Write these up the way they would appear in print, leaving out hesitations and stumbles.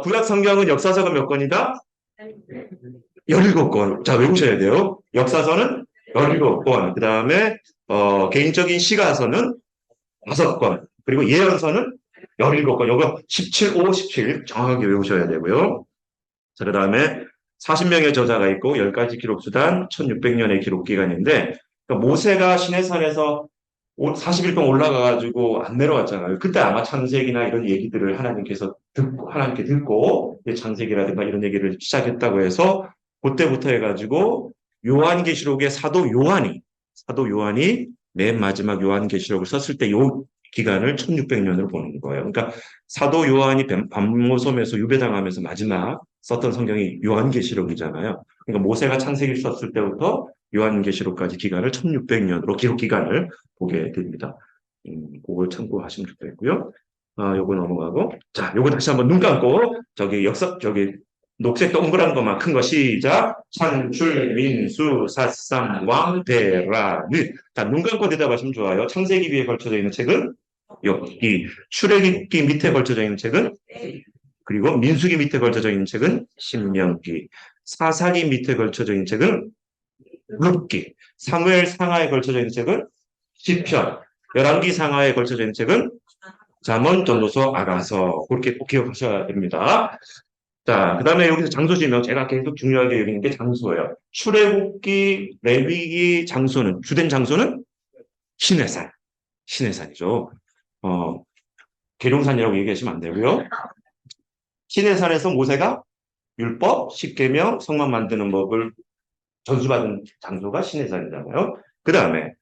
구약 성경은 역사서가 몇 권이다? 17권. 자, 외우셔야 돼요. 역사서는 17권. 그 다음에, 개인적인 시가서는 5권. 그리고 예언서는 17권. 요거 17, 5, 17 정확하게 외우셔야 되고요. 자, 그 다음에 40명의 저자가 있고 10가지 기록수단 1600년의 기록기간인데 그러니까 모세가 시내산에서 40일 동안 올라가가지고 안 내려왔잖아요. 그때 아마 창세기나 이런 얘기들을 하나님께서 듣고, 하나님께 듣고 창세기라든가 이런 얘기를 시작했다고 해서 그때부터 해가지고 요한계시록의 사도 요한이 맨 마지막 요한계시록을 썼을 때 요 기간을 1600년으로 보는 거예요. 그러니까 사도 요한이 밤모섬에서 유배당하면서 마지막 썼던 성경이 요한계시록이잖아요. 그러니까 모세가 창세기를 썼을 때부터 요한계시록까지 기간을 1600년으로 기록 기간을 보게 됩니다. 그걸 참고하시면 좋겠고요. 요거 넘어가고. 자, 요거 다시 한번 눈 감고, 저기 녹색 동그란 것만 큰 거 시작. 창출, 민수, 사삼, 왕, 대라, 느. 자, 눈 감고 대답하시면 좋아요. 창세기 위에 걸쳐져 있는 책은 욥기, 출애굽기 밑에 걸쳐져 있는 책은 그리고 민수기 밑에 걸쳐져 있는 책은 신명기, 사사기 밑에 걸쳐져 있는 책은 룻기, 사무엘 상하에 걸쳐져 있는 책은 시편, 열왕기 상하에 걸쳐져 있는 책은 잠언, 전도서, 아가서. 그렇게 꼭 기억하셔야 됩니다. 자, 그 다음에 여기서 장소 지명, 제가 계속 중요하게 여기는 게 장소예요. 출애굽기, 레위기 장소는, 주된 장소는 시내산. 시내산이죠. 계룡산이라고 얘기하시면 안 되고요. 시내산에서 모세가 율법, 십계명, 성막 만드는 법을 전수받은 장소가 시내산이잖아요. 그 다음에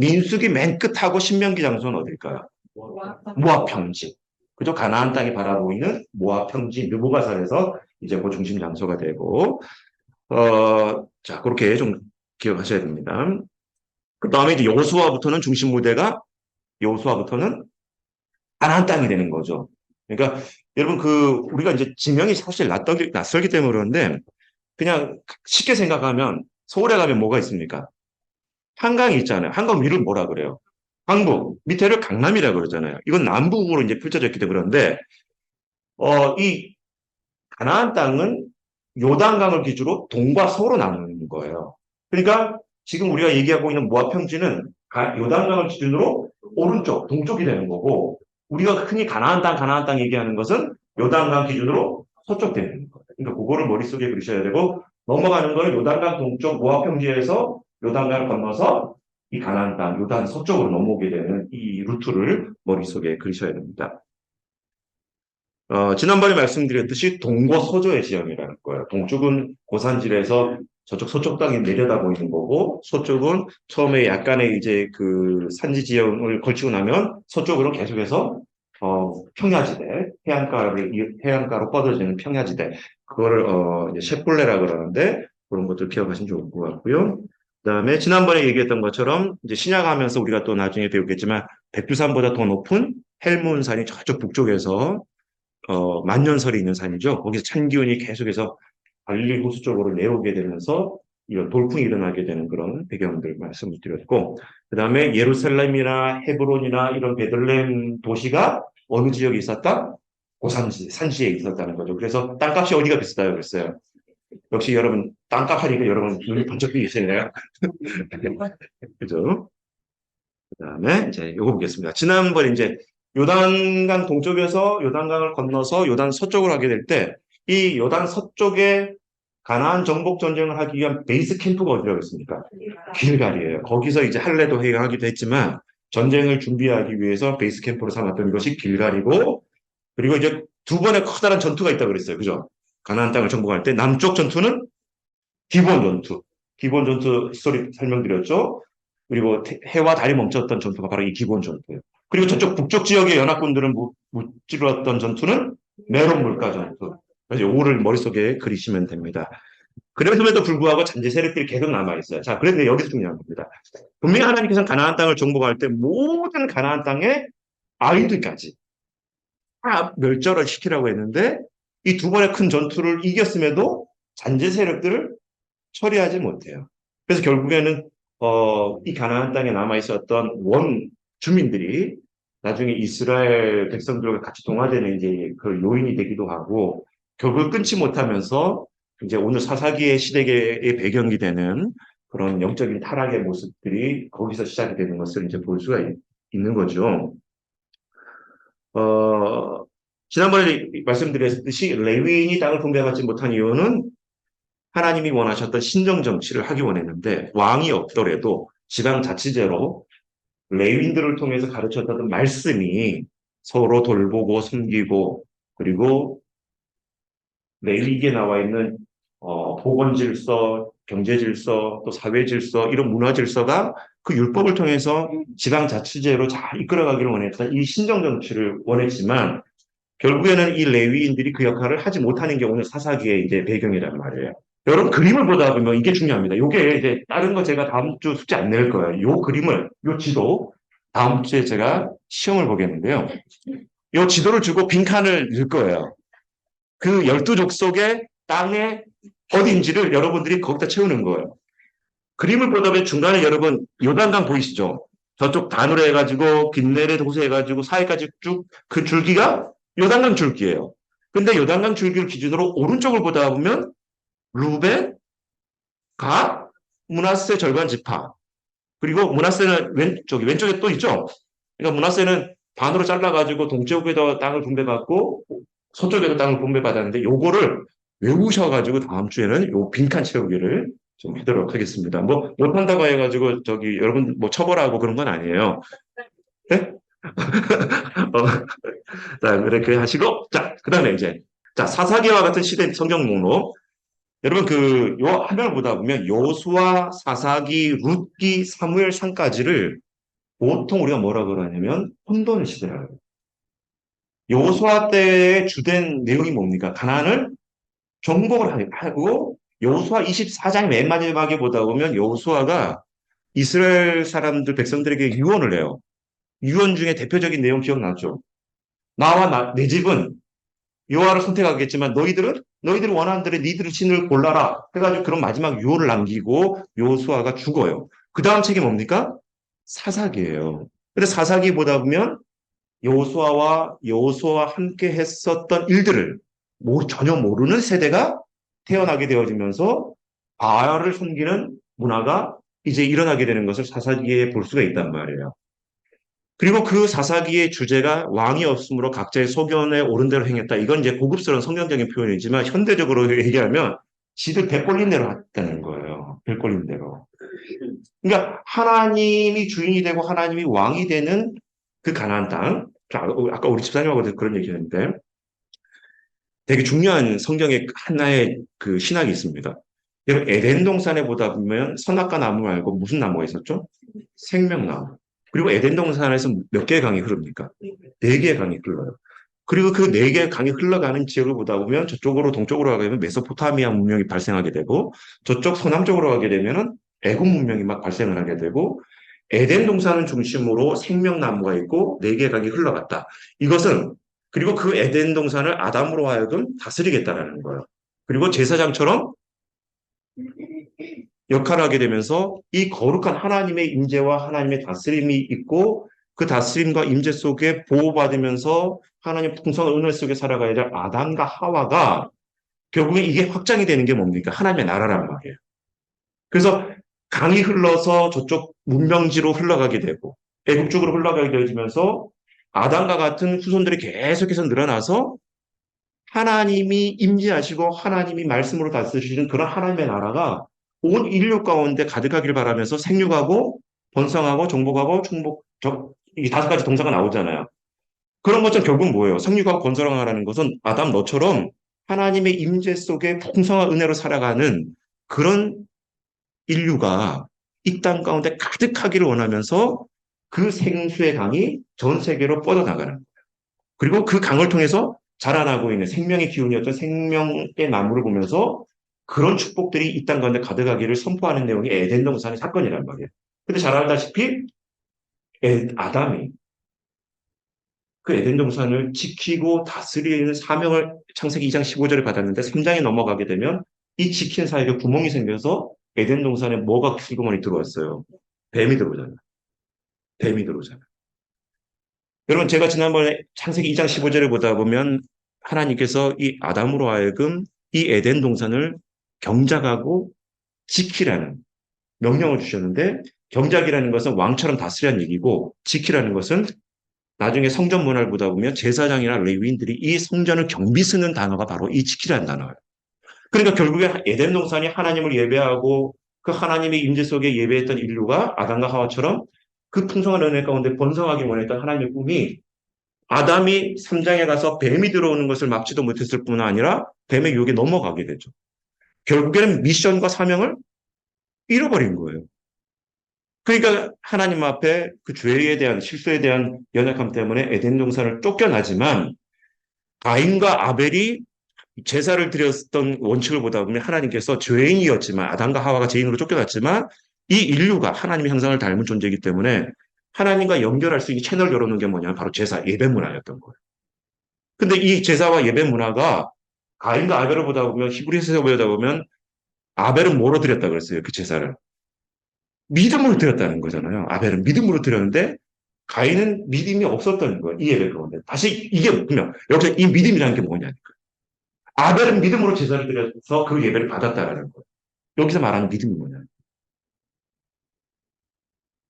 민수기 맨 끝하고 신명기 장소는 어딜까요? 모압 평지. 그죠? 가나안 땅이 바라보이는 모압 평지 느보가산에서 이제 그 중심 장소가 되고 자 그렇게 좀 기억하셔야 됩니다. 그 다음에 이제 여호수아부터는 가나안 땅이 되는 거죠. 그러니까 여러분 우리가 이제 지명이 사실 낯설기 때문에 그러는데 그냥 쉽게 생각하면 서울에 가면 뭐가 있습니까? 한강이 있잖아요. 한강 위를 뭐라 그래요? 항북, 밑에를 강남이라 그러잖아요. 이건 남북으로 이제 펼쳐져 있기 때문에 그런데, 이 가나안 땅은 요단강을 기준으로 동과 서로 나누는 거예요. 그러니까 지금 우리가 얘기하고 있는 모압 평지는 요단강을 기준으로 오른쪽, 동쪽이 되는 거고, 우리가 흔히 가나안 땅 얘기하는 것은 요단강 기준으로 서쪽 되는 거예요. 그러니까 그거를 머릿속에 그리셔야 되고, 넘어가는 거는 요단강 동쪽 모압 평지에서 요단강을 건너서 이 가나안 땅, 요단 서쪽으로 넘어오게 되는 이 루트를 머릿속에 그리셔야 됩니다. 지난번에 말씀드렸듯이 동거서조의 지형이라는 거예요. 동쪽은 고산지대에서 저쪽 서쪽 땅이 내려다 보이는 거고, 서쪽은 처음에 약간의 이제 그 산지 지형을 걸치고 나면 서쪽으로 계속해서 평야지대, 해안가로 뻗어지는 평야지대, 그거를 이제 셰폴레라 그러는데 그런 것들 기억하시면 좋을 것 같고요. 그다음에 지난번에 얘기했던 것처럼 이제 신약하면서 우리가 또 나중에 배우겠지만 백두산보다 더 높은 헬몬산이 저쪽 북쪽에서 만년설이 있는 산이죠. 거기서 찬 기운이 계속해서 갈릴리 호수 쪽으로 내려오게 되면서 이런 돌풍이 일어나게 되는 그런 배경들 말씀을 드렸고, 그 다음에 예루살렘이나 헤브론이나 이런 베들레헴 도시가 어느 지역에 있었다? 고산지, 산지에 있었다는 거죠. 그래서 땅값이 어디가 비싸요? 그랬어요. 역시 여러분, 땅값 하니까 여러분 눈이 번쩍 뜨이시네요. 그죠? 그 다음에 이제 요거 보겠습니다. 지난번에 이제 요단강 동쪽에서 요단강을 건너서 요단 서쪽으로 하게 될 때 이 요단 서쪽에 가나안 정복 전쟁을 하기 위한 베이스 캠프가 어디라고 했습니까? 길갈이에요. 거기서 이제 할례도 회항하기도 했지만 전쟁을 준비하기 위해서 베이스 캠프로 삼았던 것이 길갈이고 그리고 이제 두 번의 커다란 전투가 있다고 그랬어요. 그죠? 가나안 땅을 정복할 때 남쪽 전투는 기본 전투 스토리 설명드렸죠. 그리고 해와 달이 멈췄던 전투가 바로 이 기본 전투예요. 그리고 저쪽 북쪽 지역의 연합군들은 무찌르었던 전투는 메론 물가 전투. 그래서 요거를 머릿속에 그리시면 됩니다. 그럼에도 불구하고 잔재 세력들이 계속 남아있어요. 자, 그런데 여기서 중요한 겁니다. 분명히 하나님께서는 가나안 땅을 정복할 때 모든 가나안 땅의 아이들까지 다 멸절을 시키라고 했는데 이 두 번의 큰 전투를 이겼음에도 잔재 세력들을 처리하지 못해요. 그래서 결국에는 이 가나안 땅에 남아 있었던 원 주민들이 나중에 이스라엘 백성들과 같이 동화되는 이제 그 요인이 되기도 하고, 격을 끊지 못하면서 이제 오늘 사사기의 시대의 배경이 되는 그런 영적인 타락의 모습들이 거기서 시작이 되는 것을 이제 볼 수가 있는 거죠. 어, 지난번에 말씀드렸듯이 레위인이 땅을 분배받지 못한 이유는 하나님이 원하셨던 신정 정치를 하기 원했는데 왕이 없더라도 지방자치제로 레위인들을 통해서 가르쳤던 말씀이 서로 돌보고 섬기고 그리고 레위기에 나와 있는 보건 질서, 경제 질서, 또 사회 질서 이런 문화 질서가 그 율법을 통해서 지방자치제로 잘 이끌어가기를 원했던 이 신정 정치를 원했지만 결국에는 이 레위인들이 그 역할을 하지 못하는 게 오늘 사사기의 이제 배경이란 말이에요. 여러분 그림을 보다 보면 이게 중요합니다. 이게 이제 다른 거 제가 다음 주 숙제 안 낼 거예요. 요 그림을, 요 지도 다음 주에 제가 시험을 보겠는데요. 요 지도를 주고 빈칸을 넣을 거예요. 그 12족속의 땅의 어딘지를 여러분들이 거기다 채우는 거예요. 그림을 보다 보면 중간에 여러분 요단강 보이시죠? 저쪽 단으로 해가지고 빈네레 도서 해가지고 사이까지 쭉 그 줄기가 요단강 줄기예요. 근데 요단강 줄기를 기준으로 오른쪽을 보다 보면 루벤, 갓, 므낫세 절반 지파. 그리고 므낫세는 왼쪽에 또 있죠. 그러니까 므낫세는 반으로 잘라가지고 동쪽에도 땅을 분배받고 서쪽에도 땅을 분배받았는데 요거를 외우셔가지고 다음 주에는 요 빈칸 채우기를 좀 하도록 하겠습니다. 뭐 못한다고 해가지고 저기 여러분 뭐 처벌하고 그런 건 아니에요. 네? 자, 그렇게 하시고 자, 그다음에 이제 자, 사사기와 같은 시대 성경 목록 여러분 그 요 화면을 보다 보면 요수아, 사사기, 룻기, 사무엘 상까지를 보통 우리가 뭐라 그러냐면 혼돈의 시대라고 해요. 요수아 때의 주된 내용이 뭡니까? 가나안을 정복을 하고 여호수아 24장 맨 마지막에 보다 보면 여호수아가 이스라엘 사람들 백성들에게 유언을 해요. 유언 중에 대표적인 내용 기억나죠? 내 집은 여호와를 선택하겠지만 너희들이 원하는 대로 니들의 신을 골라라. 해가지고 그런 마지막 유언을 남기고 여호수아가 죽어요. 그 다음 책이 뭡니까? 사사기예요. 근데 사사기 보다 보면 여호수아와 함께 했었던 일들을 전혀 모르는 세대가 태어나게 되어지면서 바알을 섬기는 문화가 이제 일어나게 되는 것을 사사기에 볼 수가 있단 말이에요. 그리고 그 사사기의 주제가 왕이 없으므로 각자의 소견에 옳은 대로 행했다. 이건 이제 고급스러운 성경적인 표현이지만 현대적으로 얘기하면 지들 배 꼴린 대로 했다는 거예요. 배 꼴린 대로. 그러니까 하나님이 주인이 되고 하나님이 왕이 되는 그 가나안 땅. 아까 우리 집사님하고 그런 얘기했는데 되게 중요한 성경의 하나의 그 신학이 있습니다. 여러분 에덴 동산에 보다 보면 선악과 나무 말고 무슨 나무가 있었죠? 생명나무. 그리고 에덴 동산에서 몇 개의 강이 흐릅니까? 네 개의 강이 흘러요. 그리고 그 네 개의 강이 흘러가는 지역을 보다 보면 저쪽으로 동쪽으로 가게 되면 메소포타미아 문명이 발생하게 되고 저쪽 서남쪽으로 가게 되면은 애굽 문명이 막 발생을 하게 되고 에덴 동산을 중심으로 생명나무가 있고 네 개의 강이 흘러갔다. 이것은 그리고 그 에덴 동산을 아담으로 하여금 다스리겠다라는 거예요. 그리고 제사장처럼 역할을 하게 되면서 이 거룩한 하나님의 임재와 하나님의 다스림이 있고 그 다스림과 임재 속에 보호받으면서 하나님 풍성한 은혜 속에 살아가야 될 아담과 하와가 결국에 이게 확장이 되는 게 뭡니까? 하나님의 나라란 말이에요. 그래서 강이 흘러서 저쪽 문명지로 흘러가게 되고 애국 쪽으로 흘러가게 되어지면서 아담과 같은 후손들이 계속해서 늘어나서 하나님이 임재하시고 하나님이 말씀으로 다스리시는 그런 하나님의 나라가 온 인류 가운데 가득하길 바라면서 생육하고 번성하고 정복하고 이 다섯 가지 동사가 나오잖아요. 그런 것처럼 결국 뭐예요? 생육하고 번성하라는 것은 아담 너처럼 하나님의 임재 속에 풍성한 은혜로 살아가는 그런 인류가 이 땅 가운데 가득하기를 원하면서 그 생수의 강이 전 세계로 뻗어나가는 거예요. 그리고 그 강을 통해서 자라나고 있는 생명의 기운이었던 생명의 나무를 보면서 그런 축복들이 이 땅 가운데 가득하기를 선포하는 내용이 에덴 동산의 사건이란 말이에요. 근데 잘 알다시피 아담이 그 에덴 동산을 지키고 다스리는 사명을 창세기 2장 15절에 받았는데 3장에 넘어가게 되면 이 지킨 사이에 구멍이 생겨서 에덴 동산에 뭐가 슬그머니 들어왔어요? 뱀이 들어오잖아요. 뱀이 들어오잖아요. 여러분, 제가 지난번에 창세기 2장 15절을 보다 보면 하나님께서 이 아담으로 하여금 이 에덴 동산을 경작하고 지키라는 명령을 주셨는데, 경작이라는 것은 왕처럼 다스리라는 얘기고, 지키라는 것은 나중에 성전 문화를 보다 보면 제사장이나 레위인들이 이 성전을 경비 쓰는 단어가 바로 이 지키라는 단어예요. 그러니까 결국에 에덴 동산이 하나님을 예배하고 그 하나님의 임재 속에 예배했던 인류가 아담과 하와처럼 그 풍성한 은혜 가운데 번성하기 원했던 하나님의 꿈이, 아담이 3장에 가서 뱀이 들어오는 것을 막지도 못했을 뿐 아니라 뱀의 유혹에 넘어가게 되죠. 결국에는 미션과 사명을 잃어버린 거예요. 그러니까 하나님 앞에 그 죄에 대한, 실수에 대한 연약함 때문에 에덴 동산을 쫓겨나지만, 가인과 아벨이 제사를 드렸던 원칙을 보다 보면 하나님께서 죄인이었지만, 아담과 하와가 죄인으로 쫓겨났지만 이 인류가 하나님의 형상을 닮은 존재이기 때문에 하나님과 연결할 수 있는 채널을 열어놓은 게 뭐냐면 바로 제사, 예배 문화였던 거예요. 근데 이 제사와 예배 문화가 가인과 아벨을 보다 보면, 히브리서에서 보다 보면 아벨은 뭐로 드렸다 그랬어요? 그 제사를 믿음으로 드렸다는 거잖아요. 아벨은 믿음으로 드렸는데 가인은 믿음이 없었던 거예요. 이 예배 가운데. 다시 이게 보면 여기서 이 믿음이라는 게 뭐냐니까. 아벨은 믿음으로 제사를 드려서 그 예배를 받았다라는 거예요. 여기서 말하는 믿음이 뭐냐.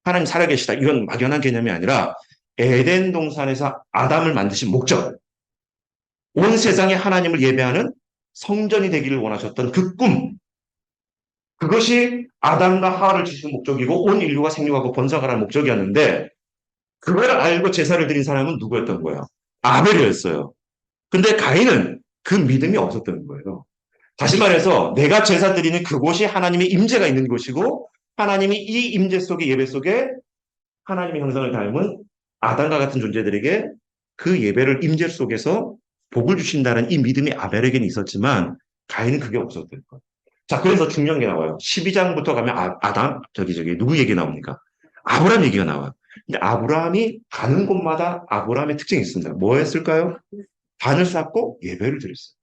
하나님 살아계시다. 이런 막연한 개념이 아니라 에덴 동산에서 아담을 만드신 목적, 온 세상에 하나님을 예배하는 성전이 되기를 원하셨던 그 꿈, 그것이 아담과 하와를 지신 목적이고 온 인류가 생육하고 번성하라는 목적이었는데, 그걸 알고 제사를 드린 사람은 누구였던 거예요? 아벨이었어요. 근데 가인은 그 믿음이 없었던 거예요. 다시 말해서 내가 제사 드리는 그곳이 하나님의 임재가 있는 곳이고, 하나님이 이 임재 속에, 예배 속에 하나님의 형상을 닮은 아담과 같은 존재들에게 그 예배를 임재 속에서 복을 주신다는 이 믿음이 아벨에게는 있었지만 가인은 그게 없었던 거예요. 자, 그래서 중요한 게 나와요. 12장부터 가면 아담, 누구 얘기 나옵니까? 아브라함 얘기가 나와요. 근데 아브라함이 가는 곳마다 아브라함의 특징이 있습니다. 뭐였을까요? 단을 쌓고 예배를 드렸어요.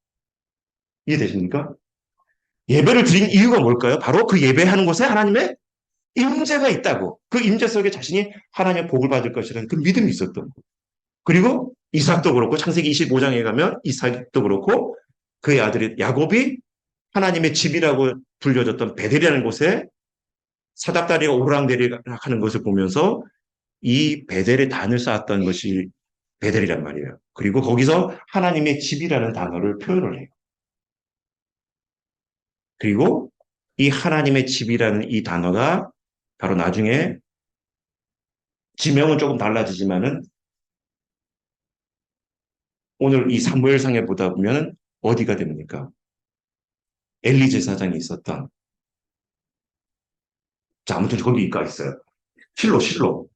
이해되십니까? 예배를 드린 이유가 뭘까요? 바로 그 예배하는 곳에 하나님의 임재가 있다고. 그 임재 속에 자신이 하나님의 복을 받을 것이라는 그 믿음이 있었던 거예요. 그리고 이삭도 그렇고, 창세기 25장에 가면 이삭도 그렇고 그의 아들이 야곱이 하나님의 집이라고 불려졌던 베델이라는 곳에 사닥다리가 오르락내리락 하는 것을 보면서 이 베델의 단을 쌓았던 것이 베델이란 말이에요. 그리고 거기서 하나님의 집이라는 단어를 표현을 해요. 그리고 이 하나님의 집이라는 이 단어가 바로 나중에 지명은 조금 달라지지만은 오늘 이 사무엘상에 보다 보면 어디가 됩니까? 엘리 제사장이 있었던, 자, 아무튼 거기가 있어요.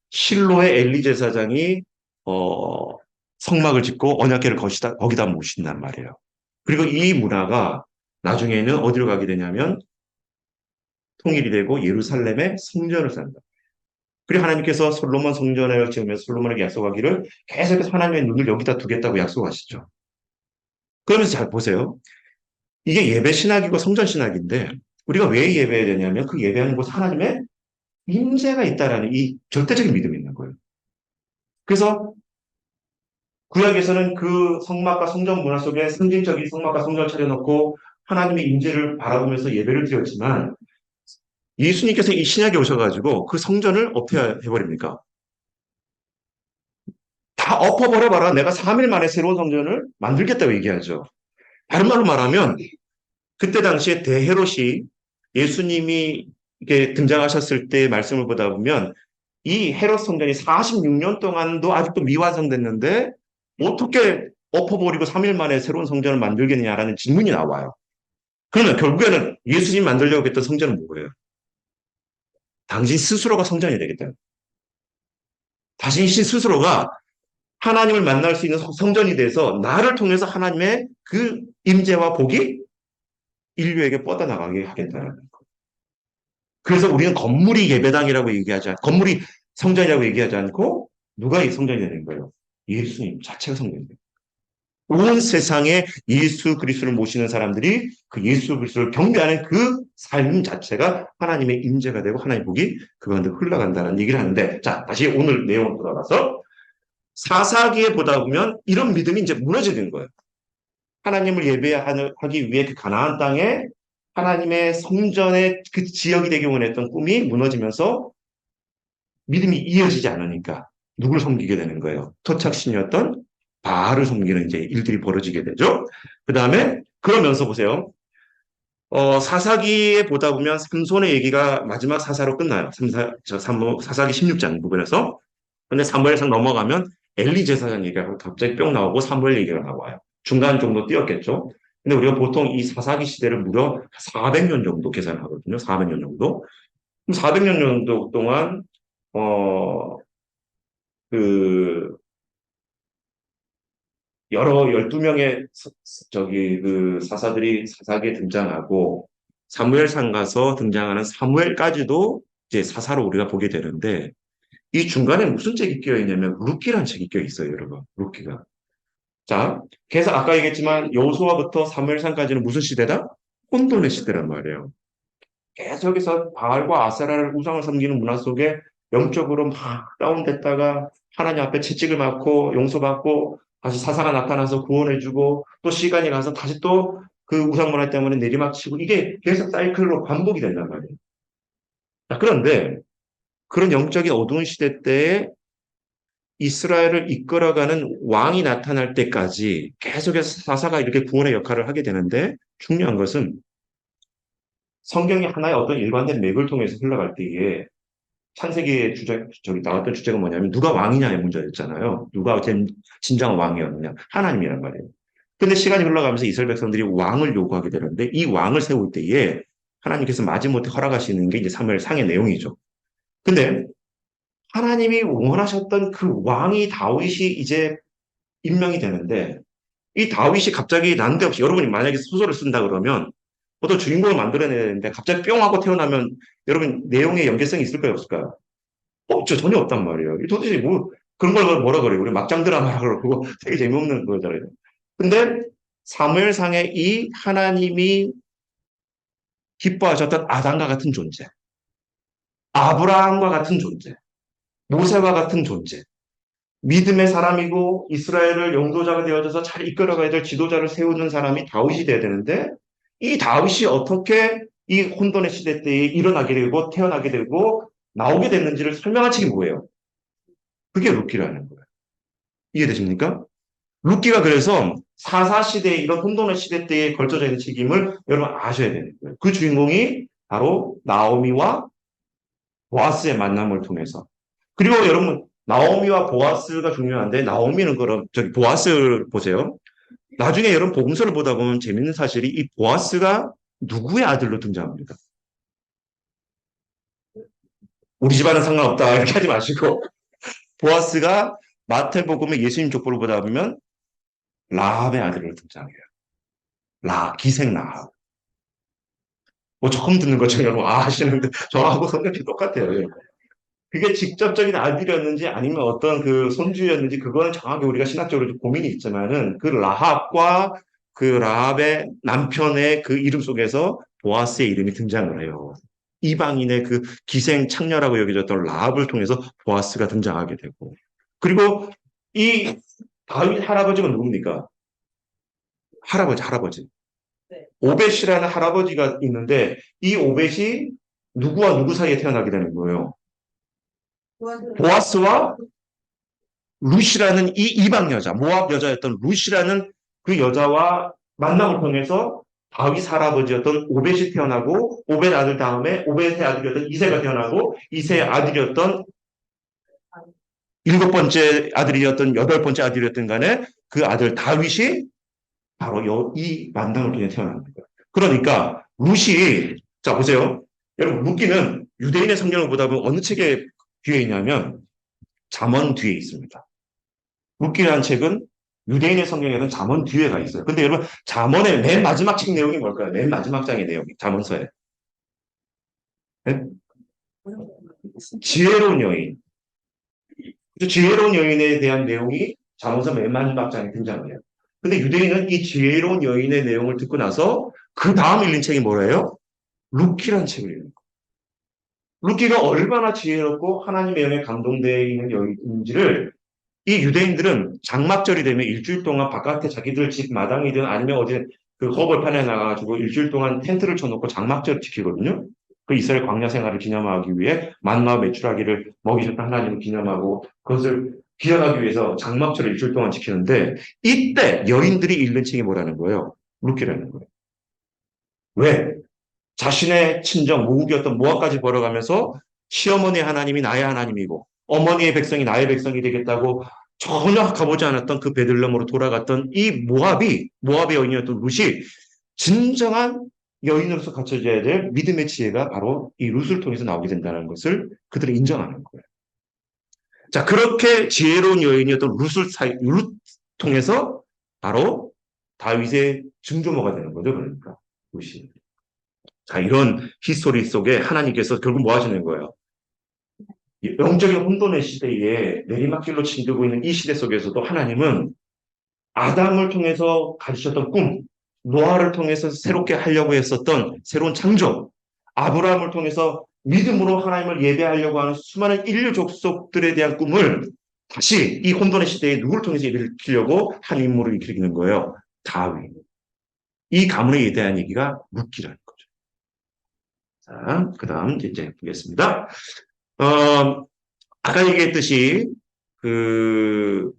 실로의 엘리 제사장이 성막을 짓고 언약궤를 거기다 모신단 말이에요. 그리고 이 문화가 나중에는 어디로 가게 되냐면 통일이 되고 예루살렘에 성전을 쌓는다. 그리고 하나님께서 솔로몬 성전을 지으면서 솔로몬에게 약속하기를 계속해서 하나님의 눈을 여기다 두겠다고 약속하시죠. 그러면서 잘 보세요. 이게 예배 신학이고 성전 신학인데 우리가 왜 예배해야 되냐면 그 예배하는 곳 하나님의 임재가 있다라는 이 절대적인 믿음이 있는 거예요. 그래서 구약에서는 그 성막과 성전 문화 속에 상징적인 성막과 성전을 차려놓고 하나님의 임재를 바라보면서 예배를 드렸지만, 예수님께서 이 신약에 오셔가지고 그 성전을 어떻게 해버립니까? 다 엎어버려봐라. 내가 3일 만에 새로운 성전을 만들겠다고 얘기하죠. 다른 말로 말하면 그때 당시에 대헤롯이 예수님이 이렇게 등장하셨을 때 말씀을 보다 보면 이 헤롯 성전이 46년 동안도 아직도 미완성됐는데 어떻게 엎어버리고 3일 만에 새로운 성전을 만들겠냐라는 질문이 나와요. 그러면 결국에는 예수님 만들려고 했던 성전은 뭐예요? 당신 스스로가 성전이 되겠다. 당신 스스로가 하나님을 만날 수 있는 성전이 돼서 나를 통해서 하나님의 그 임재와 복이 인류에게 뻗어나가게 하겠다는 거예요. 그래서 우리는 건물이 예배당이라고 얘기하지 않고, 건물이 성전이라고 얘기하지 않고 누가 이 성전이 되는 거예요? 예수님 자체가 성전이 돼요. 온 세상에 예수 그리스도를 모시는 사람들이 그 예수 그리스도를 경배하는 그 삶 자체가 하나님의 임재가 되고 하나님의 복이 그 가운데 흘러간다는 얘기를 하는데, 자, 다시 오늘 내용으로 돌아가서 사사기에 보다 보면 이런 믿음이 이제 무너지는 거예요. 하나님을 예배하기 위해 그 가나안 땅에 하나님의 성전의 그 지역이 되기 원했던 꿈이 무너지면서 믿음이 이어지지 않으니까 누굴 섬기게 되는 거예요. 토착신이었던 바알을 섬기는 이제 일들이 벌어지게 되죠. 그 다음에 그러면서 보세요. 사사기에 보다 보면 삼손의 얘기가 마지막 사사로 끝나요. 사사기 16장 부분에서. 근데 사무엘상 넘어가면 엘리 제사장 얘기가 갑자기 뿅 나오고 사무엘 얘기가 나와요. 중간 정도 뛰었겠죠. 근데 우리가 보통 이 사사기 시대를 무려 400년 정도 계산하거든요. 400년 정도. 그럼 400년 정도 동안 어, 그 여러 12명의 그 사사들이 사사기에 등장하고 사무엘상 가서 등장하는 사무엘까지도 이제 사사로 우리가 보게 되는데 이 중간에 무슨 책이 끼어 있냐면 룻기라는 책이 끼어 있어요, 여러분. 룻기가. 자, 그래서 아까 얘기했지만 여호수아부터 사무엘상까지는 무슨 시대다? 혼돈의 시대란 말이에요. 계속해서 바알과 아세라를 우상을 섬기는 문화 속에 영적으로 막 다운됐다가 하나님 앞에 채찍을 맞고 용서받고 다시 사사가 나타나서 구원해주고 또 시간이 가서 다시 또 그 우상 문화 때문에 내리막치고 이게 계속 사이클로 반복이 된단 말이에요. 자, 그런데 그런 영적인 어두운 시대 때에 이스라엘을 이끌어가는 왕이 나타날 때까지 계속해서 사사가 이렇게 구원의 역할을 하게 되는데 중요한 것은 성경이 하나의 어떤 일관된 맥을 통해서 흘러갈 때에 창세기에 저기 나왔던 주제가 뭐냐면 누가 왕이냐의 문제였잖아요. 누가 진정 왕이었느냐. 하나님이란 말이에요. 근데 시간이 흘러가면서 이스라엘 백성들이 왕을 요구하게 되는데 이 왕을 세울 때에 하나님께서 마지못해 허락하시는 게 이제 사무엘 상의 내용이죠. 근데 하나님이 원하셨던 그 왕이 다윗이 이제 임명이 되는데 이 다윗이 갑자기 난데없이 여러분이 만약에 소설을 쓴다 그러면 어떤 주인공을 만들어내야 되는데 갑자기 뿅 하고 태어나면 여러분 내용의 연계성이 있을까요 없을까요? 없죠. 전혀 없단 말이에요. 도대체 뭐 그런 걸 뭐라 그래요? 우리 막장 드라마라 그러고 되게 재미없는 거잖아요. 근데 사무엘상의 이 하나님이 기뻐하셨던 아담과 같은 존재, 아브라함과 같은 존재, 모세와 같은 존재, 믿음의 사람이고 이스라엘을 영도자가 되어져서 잘 이끌어가야 될 지도자를 세우는 사람이 다윗이 돼야 되는데 이 다윗이 어떻게 이 혼돈의 시대 때에 일어나게 되고 태어나게 되고 나오게 됐는지를 설명한 책이 뭐예요? 그게 루키라는 거예요. 이해되십니까? 루키가 그래서 사사시대 이런 혼돈의 시대 때에 걸쳐져 있는 책임을 여러분 아셔야 되는 거예요. 그 주인공이 바로 나오미와 보아스의 만남을 통해서. 그리고 여러분 나오미와 보아스가 중요한데 나오미는 그럼 저기 보아스를 보세요. 나중에 여러분 복음서를 보다 보면 재밌는 사실이 이 보아스가 누구의 아들로 등장합니다. 우리 집안은 상관없다 이렇게 하지 마시고 보아스가 마태복음의 예수님 족보를 보다 보면 라합의 아들로 등장해요. 기생 라합. 뭐 처음 듣는 것처럼 여러분 하시는데 저하고 성격이 똑같아요. 그게 직접적인 아들이었는지 아니면 어떤 그 손주였는지 그거는 정확히 우리가 신학적으로 좀 고민이 있지만은 그 라합과 그 라합의 남편의 그 이름 속에서 보아스의 이름이 등장을 해요. 이방인의 그 기생 창녀라고 여겨졌던 라합을 통해서 보아스가 등장하게 되고 그리고 이 다윗 할아버지가 누굽니까? 할아버지. 네. 오벳이라는 할아버지가 있는데 이 오벳이 누구와 누구 사이에 태어나게 되는 거예요? 보아스와 룻이라는 이 이방 여자, 모압 여자였던 룻이라는 그 여자와 만남을 통해서 다윗 할아버지였던 오벳이 태어나고 오벳 아들 다음에 오벳의 아들이었던 이새가 태어나고 이새의 아들이었던 일곱 번째 아들이었던 여덟 번째 아들이었던 간에 그 아들 다윗이 바로 이 만남을 통해 태어난 거예요. 그러니까 룻이 자 보세요. 여러분 룻기는 유대인의 성경을 보다 보면 어느 책에 뒤에 있냐면 잠언 뒤에 있습니다. 룻기라는 책은 유대인의 성경에는 잠언 뒤에 가 있어요. 근데 여러분 잠언의 맨 마지막 책 내용이 뭘까요? 맨 마지막 장의 내용이 잠언서에 네? 지혜로운 여인. 지혜로운 여인에 대한 내용이 잠언서 맨 마지막 장에 등장해요. 근데 유대인은 이 지혜로운 여인의 내용을 듣고 나서 그 다음 읽는 책이 뭐래요? 룻기라는 책을 읽는 거예요. 룻기가 얼마나 지혜롭고 하나님의 영에 감동되어 있는 여인인지를 이 유대인들은 장막절이 되면 일주일 동안 바깥에 자기들 집 마당이든 아니면 어디 그 허벌판에 나가가지고 일주일 동안 텐트를 쳐놓고 장막절을 지키거든요. 그 이스라엘 광야 생활을 기념하기 위해 만나와 메추라기를 먹이셨던 하나님을 기념하고 그것을 기억하기 위해서 장막절을 일주일 동안 지키는데 이때 여인들이 읽는 책이 뭐라는 거예요? 룻기라는 거예요. 왜? 자신의 친정 모국이었던 모압까지 걸어가면서 시어머니의 하나님이 나의 하나님이고 어머니의 백성이 나의 백성이 되겠다고 전혀 가보지 않았던 그 베들레헴으로 돌아갔던 이 모압의 여인이었던 룻이 진정한 여인으로서 갖춰져야 될 믿음의 지혜가 바로 이 룻을 통해서 나오게 된다는 것을 그들이 인정하는 거예요. 자, 그렇게 지혜로운 여인이었던 룻 통해서 바로 다윗의 증조모가 되는 거죠. 그러니까 룻이. 자, 이런 히스토리 속에 하나님께서 결국 뭐 하시는 거예요? 영적인 혼돈의 시대에 내리막길로 진들고 있는 이 시대 속에서도 하나님은 아담을 통해서 가지셨던 꿈, 노아를 통해서 새롭게 하려고 했었던 새로운 창조, 아브라함을 통해서 믿음으로 하나님을 예배하려고 하는 수많은 인류 족속들에 대한 꿈을 다시 이 혼돈의 시대에 누구를 통해서 일으키려고 한 인물을 일으키는 거예요. 다윗. 이 가문에 대한 얘기가 룻기라는 거죠. 자, 그 다음 이제 보겠습니다. 아까 얘기했듯이 그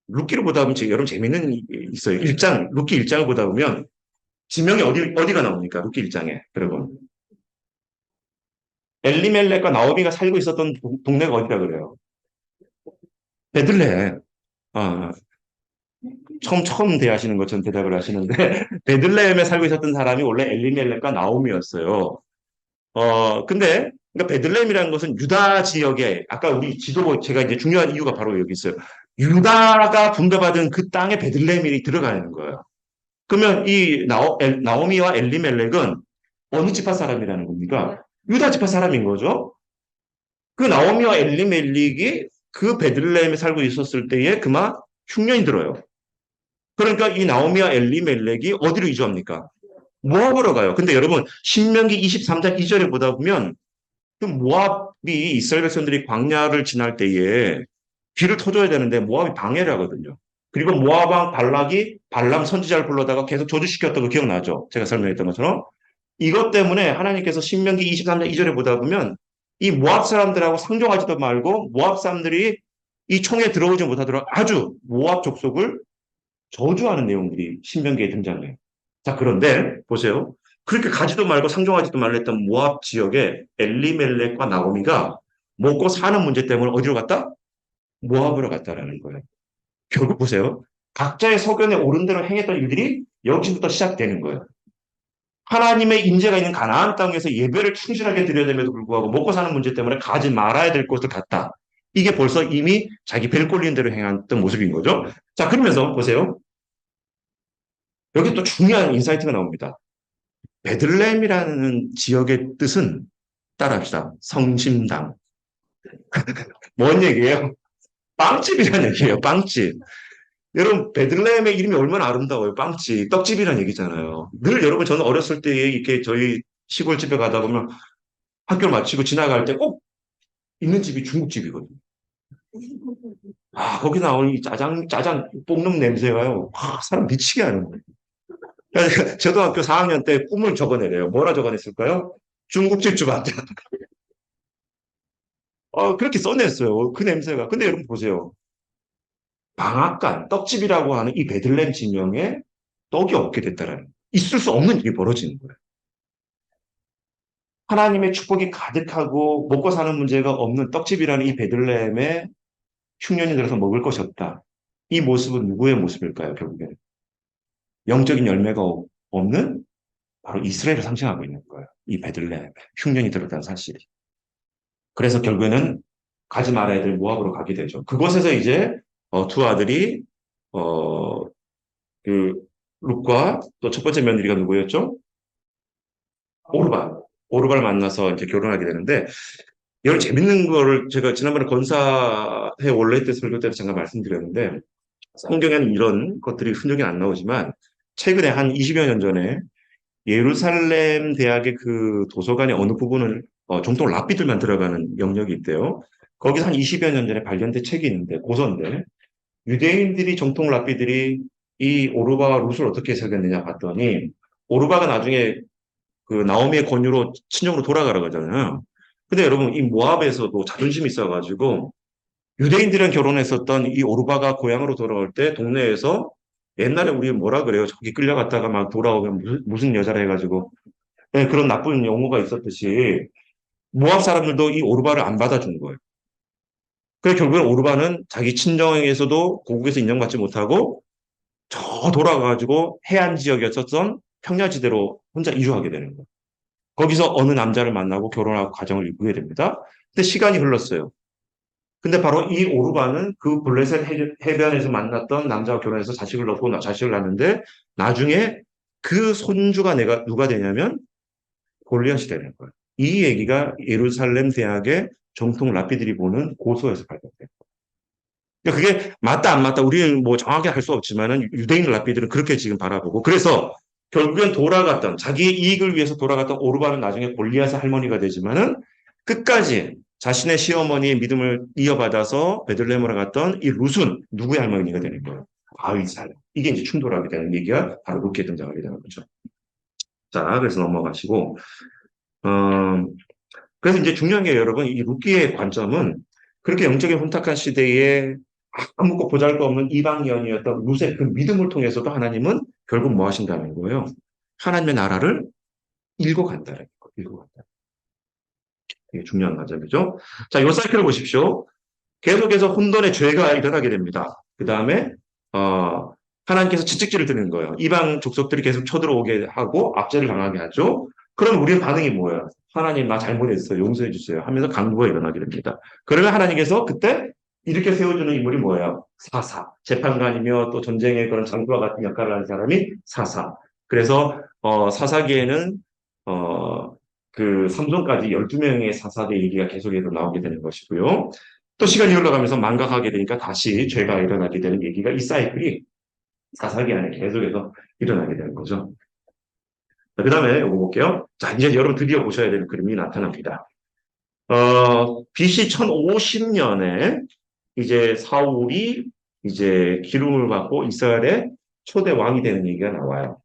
룻기를 보다 보면 여러분 재미있는 있어요. 룻기 1장을 보다 보면 지명이 어디가 나옵니까? 룻기 1장에. 여러분. 엘리멜렉과 나오미가 살고 있었던 동네가 어디라 그래요? 베들레헴. 아, 처음 대하시는 것처럼 대답을 하시는데 베들레헴에 살고 있었던 사람이 원래 엘리멜렉과 나오미였어요. 근데 그러니까 베들레헴이라는 것은 유다 지역에 아까 우리 지도보 제가 이제 중요한 이유가 바로 여기 있어요. 유다가 분배받은 그 땅에 베들레헴이 들어가는 거예요. 그러면 이 나오미와 엘리멜렉은 어느 지파 사람이라는 겁니까? 유다 지파 사람인 거죠. 그 나오미와 엘리멜렉이 그 베들레헴에 살고 있었을 때에 그만 흉년이 들어요. 그러니까 이 나오미와 엘리멜렉이 어디로 이주합니까? 모압으로 가요. 근데 여러분 신명기 23장 2절에 보다 보면 그 모압이 이스라엘 백성들이 광야를 지날 때에 귀를 터줘야 되는데 모압이 방해를 하거든요. 그리고 모압 왕 발락이 발람 선지자를 불러다가 계속 저주시켰던 거 기억나죠? 제가 설명했던 것처럼. 이것 때문에 하나님께서 신명기 23장 2절에 보다 보면 이 모압 사람들하고 상종하지도 말고 모압 사람들이 이 총에 들어오지 못하도록 아주 모압 족속을 저주하는 내용들이 신명기에 등장해요. 자, 그런데 보세요. 그렇게 가지도 말고 상종하지도 말랬던 모압 지역에 엘리멜렉과 나오미가 먹고 사는 문제 때문에 어디로 갔다? 모압으로 갔다라는 거예요. 결국 보세요. 각자의 소견에 옳은 대로 행했던 일들이 여기서부터 시작되는 거예요. 하나님의 임재가 있는 가나안 땅에서 예배를 충실하게 드려야 됨에도 불구하고 먹고 사는 문제 때문에 가지 말아야 될 곳을 갔다. 이게 벌써 이미 자기 벨 꼴리는 대로 행했던 모습인 거죠. 자, 그러면서 보세요. 여기 또 중요한 인사이트가 나옵니다. 베들레헴이라는 지역의 뜻은 따라합시다. 성심당. 뭔 얘기예요? 빵집이라는 얘기예요. 빵집. 여러분 베들레헴의 이름이 얼마나 아름다워요. 빵집, 떡집이라는 얘기잖아요. 늘 여러분 저는 어렸을 때 이렇게 저희 시골집에 가다 보면 학교를 마치고 지나갈 때 꼭 있는 집이 중국집이거든요. 아, 거기 나오는 이 짜장 볶는 냄새가요. 사람 미치게 하는 거예요. 그래서 초등학교 4학년 때 꿈을 적어내래요. 뭐라 적어냈을까요? 중국집 주방장. 그렇게 써냈어요. 그 냄새가. 근데 여러분 보세요. 방앗간, 떡집이라고 하는 이 베들레헴 지명에 떡이 없게 됐다라는, 있을 수 없는 일이 벌어지는 거예요. 하나님의 축복이 가득하고 먹고 사는 문제가 없는 떡집이라는 이 베들레헴에 흉년이 들어서 먹을 것이 없다. 이 모습은 누구의 모습일까요, 결국에는? 영적인 열매가 없는 바로 이스라엘을 상징하고 있는 거예요. 이 베들레헴에 흉년이 들었다는 사실이. 그래서 결국에는 가지 말아야 될 모압으로 가게 되죠. 그곳에서 이제 두 아들이 그 룻과 또 첫 번째 며느리가 누구였죠? 오르발. 오르발 만나서 이제 결혼하게 되는데 여러 재밌는 거를 제가 지난번에 권사회 원래 때 설교 때도 잠깐 말씀드렸는데 성경에는 이런 것들이 흔적이 안 나오지만 최근에 한 20여 년 전에 예루살렘 대학의 그 도서관의 어느 부분을 정통 랍비들만 들어가는 영역이 있대요. 거기서 한 20여 년 전에 발견된 책이 있는데 고서인데 유대인들이 정통 랍비들이 이 오르바와 룻을 어떻게 해석했느냐 봤더니 오르바가 나중에 그 나오미의 권유로 친정으로 돌아가라 그러잖아요. 근데 여러분 이 모압에서도 자존심이 있어가지고 유대인들이랑 결혼했었던 이 오르바가 고향으로 돌아올 때 동네에서 옛날에 우리 뭐라 그래요? 저기 끌려갔다가 막 돌아오면 무슨 여자라 해가지고 네, 그런 나쁜 용어가 있었듯이 모압 사람들도 이 오르바를 안 받아준 거예요. 그래서 결국엔 오르바는 자기 친정에서도 고국에서 인정받지 못하고 저 돌아가가지고 해안 지역이었었던 평야지대로 혼자 이주하게 되는 거예요. 거기서 어느 남자를 만나고 결혼하고 가정을 이루게 됩니다. 근데 시간이 흘렀어요. 근데 바로 이 오르바는 그 블레셋 해변에서 만났던 남자와 결혼해서 자식을 낳고 자식을 낳는데 나중에 그 손주가 내가 누가 되냐면 골리앗이 되는 거예요. 이 얘기가 예루살렘 대학의 정통 랍비들이 보는 고소에서 발견돼요. 그러니까 그게 맞다 안 맞다 우리는 뭐 정확히 할 수 없지만은 유대인 랍비들은 그렇게 지금 바라보고 그래서 결국엔 돌아갔던 자기 이익을 위해서 돌아갔던 오르바는 나중에 골리앗의 할머니가 되지만은 끝까지 자신의 시어머니의 믿음을 이어받아서 베들레헴으로 갔던 이 룻은 누구의 할머니가 되는 거예요? 아위살. 이게 이제 충돌하게 되는 얘기가 바로 룻기에 등장하게 되는 거죠. 자, 그래서 넘어가시고 어, 그래서 이제 중요한 게 여러분, 이 루키의 관점은 그렇게 영적인 혼탁한 시대에 아무것도 보잘것없는 이방인이었던 루세 그 믿음을 통해서도 하나님은 결국 뭐 하신다는 거예요? 하나님의 나라를 일고 간다는 거예요. 일고 간다. 되게 중요한 관점이죠. 자, 요 사이클을 보십시오. 계속해서 혼돈의 죄가 일어나게 됩니다. 그 다음에 하나님께서 채찍질을 드는 거예요. 이방 족속들이 계속 쳐들어오게 하고 압제를 당하게 하죠. 그럼 우리의 반응이 뭐예요? 하나님 나 잘못했어요. 용서해 주세요. 하면서 강구가 일어나게 됩니다. 그러면 하나님께서 그때 이렇게 세워주는 인물이 뭐예요? 사사. 재판관이며 또 전쟁의 그런 장부와 같은 역할을 하는 사람이 사사. 그래서 사사기에는 그 삼손까지 12명의 사사의 얘기가 계속해서 나오게 되는 것이고요. 또 시간이 흘러가면서 망각하게 되니까 다시 죄가 일어나게 되는 얘기가 이 사이클이 사사기 안에 계속해서 일어나게 되는 거죠. 그 다음에 이거 볼게요. 자, 이제 여러분 드디어 보셔야 되는 그림이 나타납니다. BC 1050년에 이제 사울이 이제 기름을 받고 이스라엘의 초대 왕이 되는 얘기가 나와요.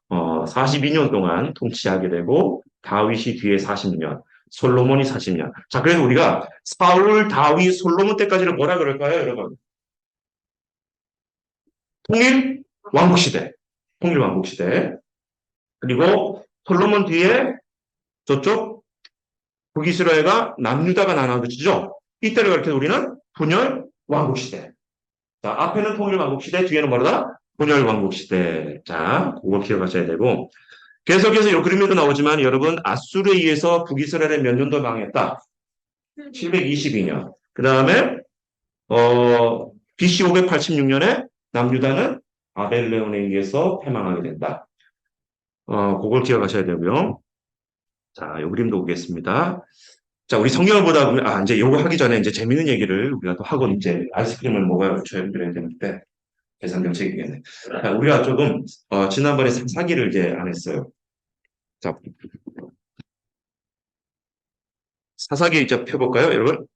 42년 동안 통치하게 되고 다윗이 뒤에 40년, 솔로몬이 40년. 자, 그래서 우리가 사울, 다윗, 솔로몬 때까지를 뭐라 그럴까요, 여러분? 통일 왕국 시대. 통일 왕국 시대. 그리고 솔로몬 뒤에 저쪽 북이스라엘과 남유다가 나눠지죠. 이때를 가리켜서 우리는 분열 왕국 시대. 자, 앞에는 통일 왕국 시대, 뒤에는 뭐다? 분열 왕국 시대. 자, 그거 기억하셔야 되고. 계속해서 이 그림에도 나오지만 여러분 아수르에 의해서 북이스라엘의 몇 년도 망했다. 722년. 그 다음에 BC 586년에 남유다는 아벨레온에 의해서 패망하게 된다. 그걸 기억하셔야 되고요. 자, 이 그림도 보겠습니다. 자, 우리 성경을 보다 보면 이제 요거 하기 전에 이제 재밌는 얘기를 우리가 또 하고 이제 아이스크림을 먹어야 드려야 되는데 계산 정책이겠네. 자, 우리가 조금 지난번에 사기를 이제 안 했어요. 자, 사사기 이제 펴볼까요, 여러분?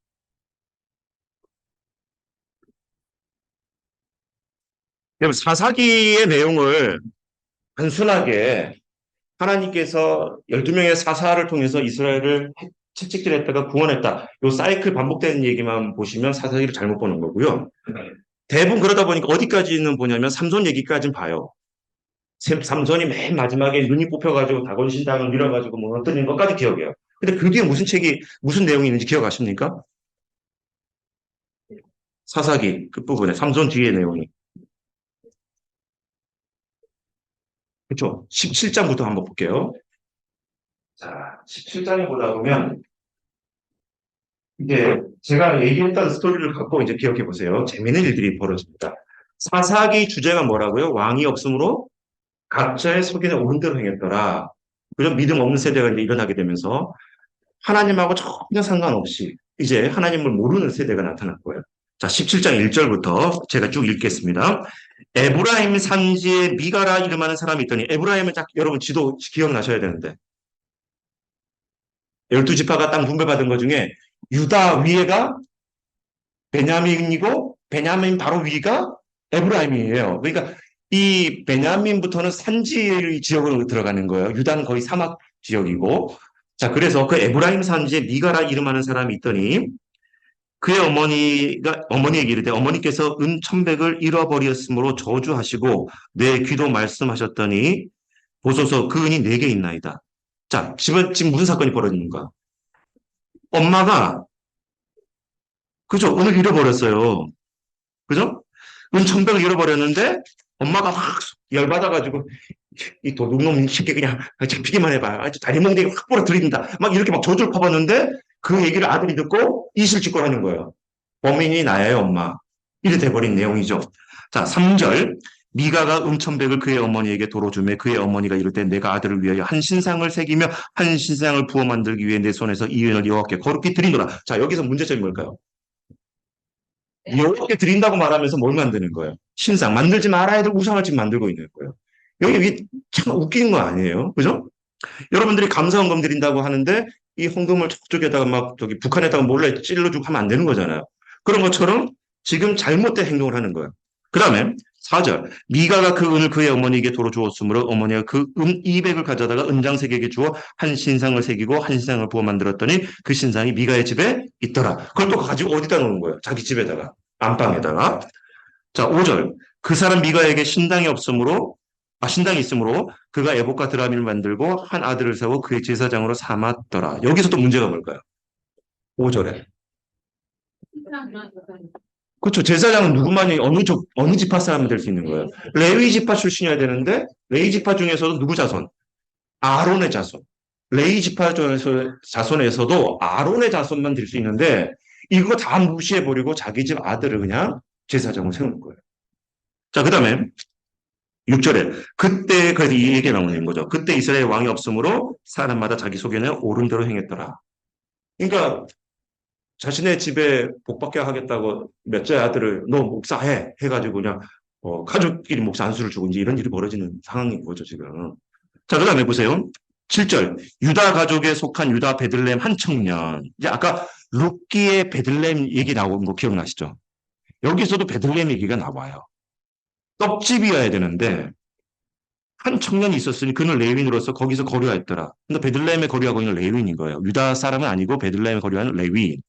여러분, 사사기의 내용을 단순하게 하나님께서 12명의 사사를 통해서 이스라엘을 채찍질했다가 구원했다. 요 사이클 반복되는 얘기만 보시면 사사기를 잘못 보는 거고요. 대부분 그러다 보니까 어디까지는 보냐면 삼손 얘기까지는 봐요. 삼손이 맨 마지막에 눈이 뽑혀가지고 다곤 신당을 밀어가지고 뭐 어떤 것까지 기억해요. 근데 그 뒤에 무슨 책이, 무슨 내용이 있는지 기억하십니까? 사사기 끝부분에 삼손 뒤에 내용이. 그렇죠? 17장부터 한번 볼게요. 자, 17장에 보다 보면 이제 제가 얘기했던 스토리를 갖고 이제 기억해 보세요. 재미있는 일들이 벌어집니다. 사사기 주제가 뭐라고요? 왕이 없으므로 각자의 속에는 옳은 대로 행했더라. 그런 믿음 없는 세대가 이제 일어나게 되면서 하나님하고 전혀 상관없이 이제 하나님을 모르는 세대가 나타날 거예요. 자, 17장 1절부터 제가 쭉 읽겠습니다. 에브라임 산지에 미가라 이름하는 사람이 있더니 에브라임은 딱 여러분 지도 기억나셔야 되는데 12지파가 땅 분배받은 것 중에 유다 위에가 베냐민이고 베냐민 바로 위가 에브라임이에요. 그러니까 이 베냐민부터는 산지 지역으로 들어가는 거예요. 유다는 거의 사막 지역이고. 자, 그래서 그 에브라임 산지에 미가라 이름하는 사람이 있더니 그의 어머니에게 이르되 어머니께서 은 천백을 잃어버렸으므로 저주하시고 내 귀로 말씀하셨더니 보소서 그 은이 내게 있나이다. 자, 지금 무슨 사건이 벌어지는가? 엄마가 그죠? 은을 잃어버렸어요. 그죠? 은 천백을 잃어버렸는데 엄마가 확 열받아가지고 이 도둑놈 쉽게 그냥 잡히기만 해봐. 아주 다리몽둥이 확 부러뜨린다. 막 이렇게 막 저주를 퍼봤는데 그 얘기를 아들이 듣고 이실직고하는 거예요. 범인이 나예요, 엄마. 이래 돼버린 내용이죠. 자, 3절. 미가가 음천백을 그의 어머니에게 도로 주매 그의 어머니가 이를 때 내가 아들을 위하여 한 신상을 새기며 한 신상을 부어 만들기 위해 내 손에서 이 은을 여호와께 거룩히 드리노라. 자, 여기서 문제점이 뭘까요? 여호와께 드린다고 말하면서 뭘 만드는 거예요? 신상. 만들지 말아야 될 우상을 지금 만들고 있는 거예요. 여기 참 웃기는 거 아니에요? 그죠? 여러분들이 감사헌금 드린다고 하는데 이 헌금을 저쪽에다가 막 저기 북한에다가 몰래 찔러주고 하면 안 되는 거잖아요. 그런 것처럼 지금 잘못된 행동을 하는 거예요. 그 다음에 4절. 미가가 그 은을 그의 어머니에게 도로 주었으므로 어머니가 그 은 200을 가져다가 은장색에게 주어 한 신상을 새기고 한 신상을 부어 만들었더니 그 신상이 미가의 집에 있더라. 그걸 또 가지고 어디다 놓는 거예요? 자기 집에다가. 안방에다가. 자, 5절. 그 사람 미가에게 신당이 있으므로 그가 에봇과 드라미를 만들고 한 아들을 세워 그의 제사장으로 삼았더라. 여기서 또 문제가 뭘까요? 5절에. 그렇죠. 제사장은 누구만이 어느 지파 사람이 될 수 있는 거예요. 레위 지파 출신이어야 되는데 레위 지파 중에서도 누구 자손? 아론의 자손. 레위 지파 자손에서도 아론의 자손만 될 수 있는데 이거 다 무시해버리고 자기 집 아들을 그냥 제사장으로 세우는 거예요. 자, 그 다음에 6절에 그때 그래서 이 얘기가 나오는 거죠. 그때 이스라엘 왕이 없으므로 사람마다 자기 속에는 옳은 대로 행했더라. 그러니까 자신의 집에 복받게 하겠다고 몇째 아들을 너 목사해 해가지고 그냥 가족끼리 목사 안수를 주고 이제 이런 일이 벌어지는 상황인 거죠 지금. 자, 그다음에 보세요. 7절 유다 가족에 속한 유다 베들레헴 한 청년. 이제 아까 룻기의 베들레헴 얘기 나온 거 기억나시죠? 여기서도 베들레헴 얘기가 나와요. 떡집이어야 되는데 한 청년이 있었으니 그는 레위인으로서 거기서 거류하였더라. 근데 베들레헴에 거류하고 있는 레위인인 거예요. 유다 사람은 아니고 베들레헴에 거류하는 레위인.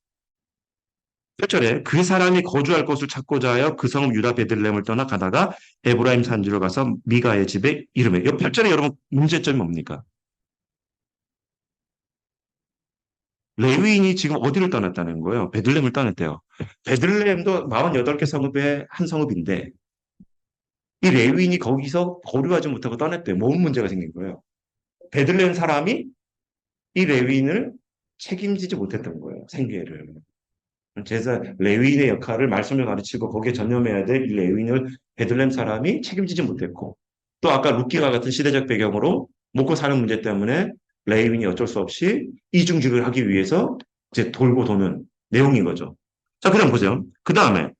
8절에 그 사람이 거주할 곳을 찾고자 하여 그 성읍 유다 베들레헴을 떠나 가다가 에브라임 산지로 가서 미가의 집에 이름에. 이 8절에 여러분 문제점이 뭡니까? 레위인이 지금 어디를 떠났다는 거예요? 베들레헴을 떠났대요. 베들레헴도 48개 성읍의 한 성읍인데 이 레위인이 거기서 거류하지 못하고 떠났대요. 뭔 문제가 생긴 거예요? 베들레헴 사람이 이 레위인을 책임지지 못했던 거예요. 생계를. 레위인의 역할을 말씀을 가르치고 거기에 전념해야 될 이 레위인을 베들레헴 사람이 책임지지 못했고 또 아까 루키가 같은 시대적 배경으로 먹고 사는 문제 때문에 레위인이 어쩔 수 없이 이중직을 하기 위해서 이제 돌고 도는 내용인 거죠. 자, 그럼 보세요. 그 다음에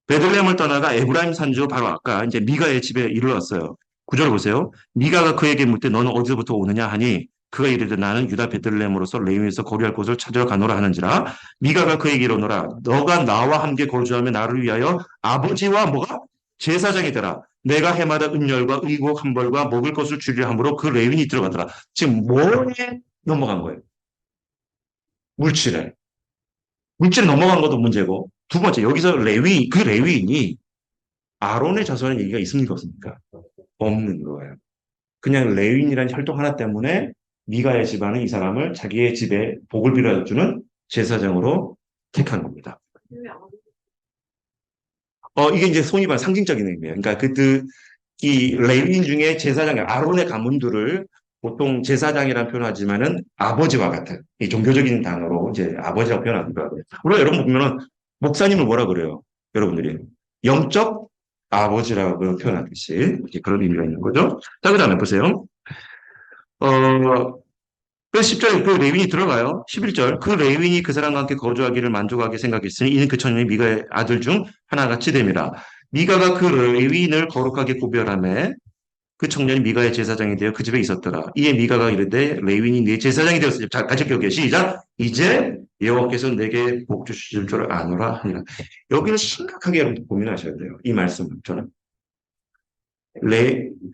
베들레헴을 떠나가 에브라임 산지로 바로 아까 이제 미가의 집에 이르렀어요. 구절 보세요. 미가가 그에게 묻되 너는 어디서부터 오느냐 하니 그가 이르되 나는 유다 베들레헴으로서 레위에서 거류할 곳을 찾으러 가노라 하는지라 미가가 그에게 이르노라 너가 나와 함께 거주하며 나를 위하여 아버지와 뭐가 제사장이 되라. 내가 해마다 은열과 의복 한 벌과 먹을 것을 주리라 하므로 그 레위인이 들어가더라. 지금 뭐에 넘어간 거예요? 물질에. 물질에 넘어간 것도 문제고 두 번째 여기서 그 레위인이 아론의 자손의 얘기가 있습니까 없습니까? 없는 거예요. 그냥 레위인이라는 혈통 하나 때문에 미가의 집안은 이 사람을 자기의 집에 복을 빌어주는 제사장으로 택한 겁니다. 이게 이제 손이반 상징적인 의미예요. 그러니까 이 레위인 중에 제사장, 아론의 가문들을 보통 제사장이라는 표현하지만은 아버지와 같은 이 종교적인 단어로 이제 아버지라고 표현합니다. 물론 여러분 보면은 목사님을 뭐라 그래요? 여러분들이 영적 아버지라고 표현하듯이 그런 의미가 있는 거죠. 자, 그 다음에 보세요. 그 10절 그 레윈이 들어가요. 11절 그 레윈이 그 사람과 함께 거주하기를 만족하게 생각했으니 이는 그 청년이 미가의 아들 중 하나같이 됨이라. 미가가 그 레윈을 거룩하게 구별하며 그 청년이 미가의 제사장이 되어 그 집에 있었더라. 이에 미가가 이르되 레윈이 네 제사장이 되었으니 자, 같이 기억해 시작. 이제 여호와께서 내게 복 주실 줄 아노라 하니라. 여기는 심각하게 여러분 고민하셔야 돼요. 이 말씀을 저는.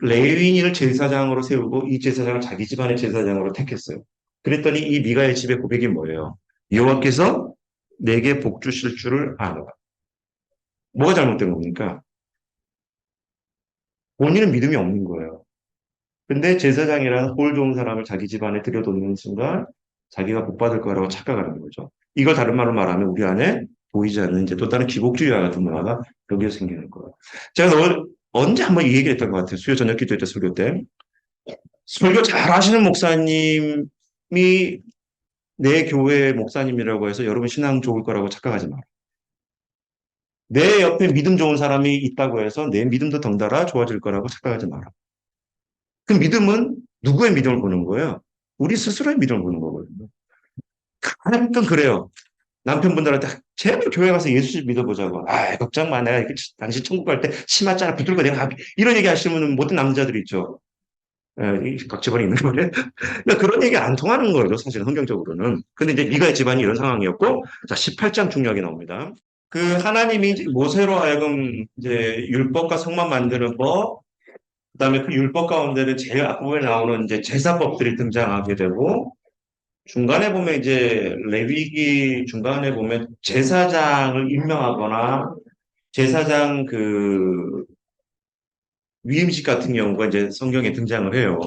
레위인을 제사장으로 세우고 이 제사장을 자기 집안의 제사장으로 택했어요. 그랬더니 이 미가의 집의 고백이 뭐예요? 여호와께서 내게 복 주실 줄을 아노라. 뭐가 잘못된 겁니까? 본인은 믿음이 없는 거예요. 근데 제사장이라는 꼴 좋은 사람을 자기 집안에 들여놓는 순간 자기가 복 받을 거라고 착각하는 거죠. 이걸 다른 말로 말하면 우리 안에 보이지 않는 이제 또 다른 기복주의와 같은 문화가 여기서 생기는 거예요. 제가 언제 한번 이 얘기를 했던 것 같아요. 수요 저녁 기도회 때 설교 때. 설교 잘 하시는 목사님이 내 교회 목사님이라고 해서 여러분 신앙 좋을 거라고 착각하지 마라. 내 옆에 믿음 좋은 사람이 있다고 해서 내 믿음도 덩달아 좋아질 거라고 착각하지 마라. 그 믿음은 누구의 믿음을 보는 거예요? 우리 스스로의 믿음을 보는 거거든요. 가끔 그래요. 남편분들한테 제발 교회 가서 예수 좀 믿어보자고. 아, 걱정 마. 내가 당신 천국 갈 때 치맛자락 붙들고 내가 이런 얘기 하시는 모든 남자들이 있죠. 각 집안에 있는 거래. 그러니까 그런 얘기 안 통하는 거죠. 사실 성경적으로는. 근데 이제 미가의 집안이 이런 상황이었고, 자, 18장 중요하게 나옵니다. 그 하나님이 이제 모세로 하여금 이제 율법과 성만 만드는 법, 그다음에 그 율법 가운데는 제일 앞부분에 나오는 이제 제사법들이 등장하게 되고, 중간에 보면 이제 레위기 중간에 보면 제사장을 임명하거나 제사장 그 위임식 같은 경우가 이제 성경에 등장을 해요.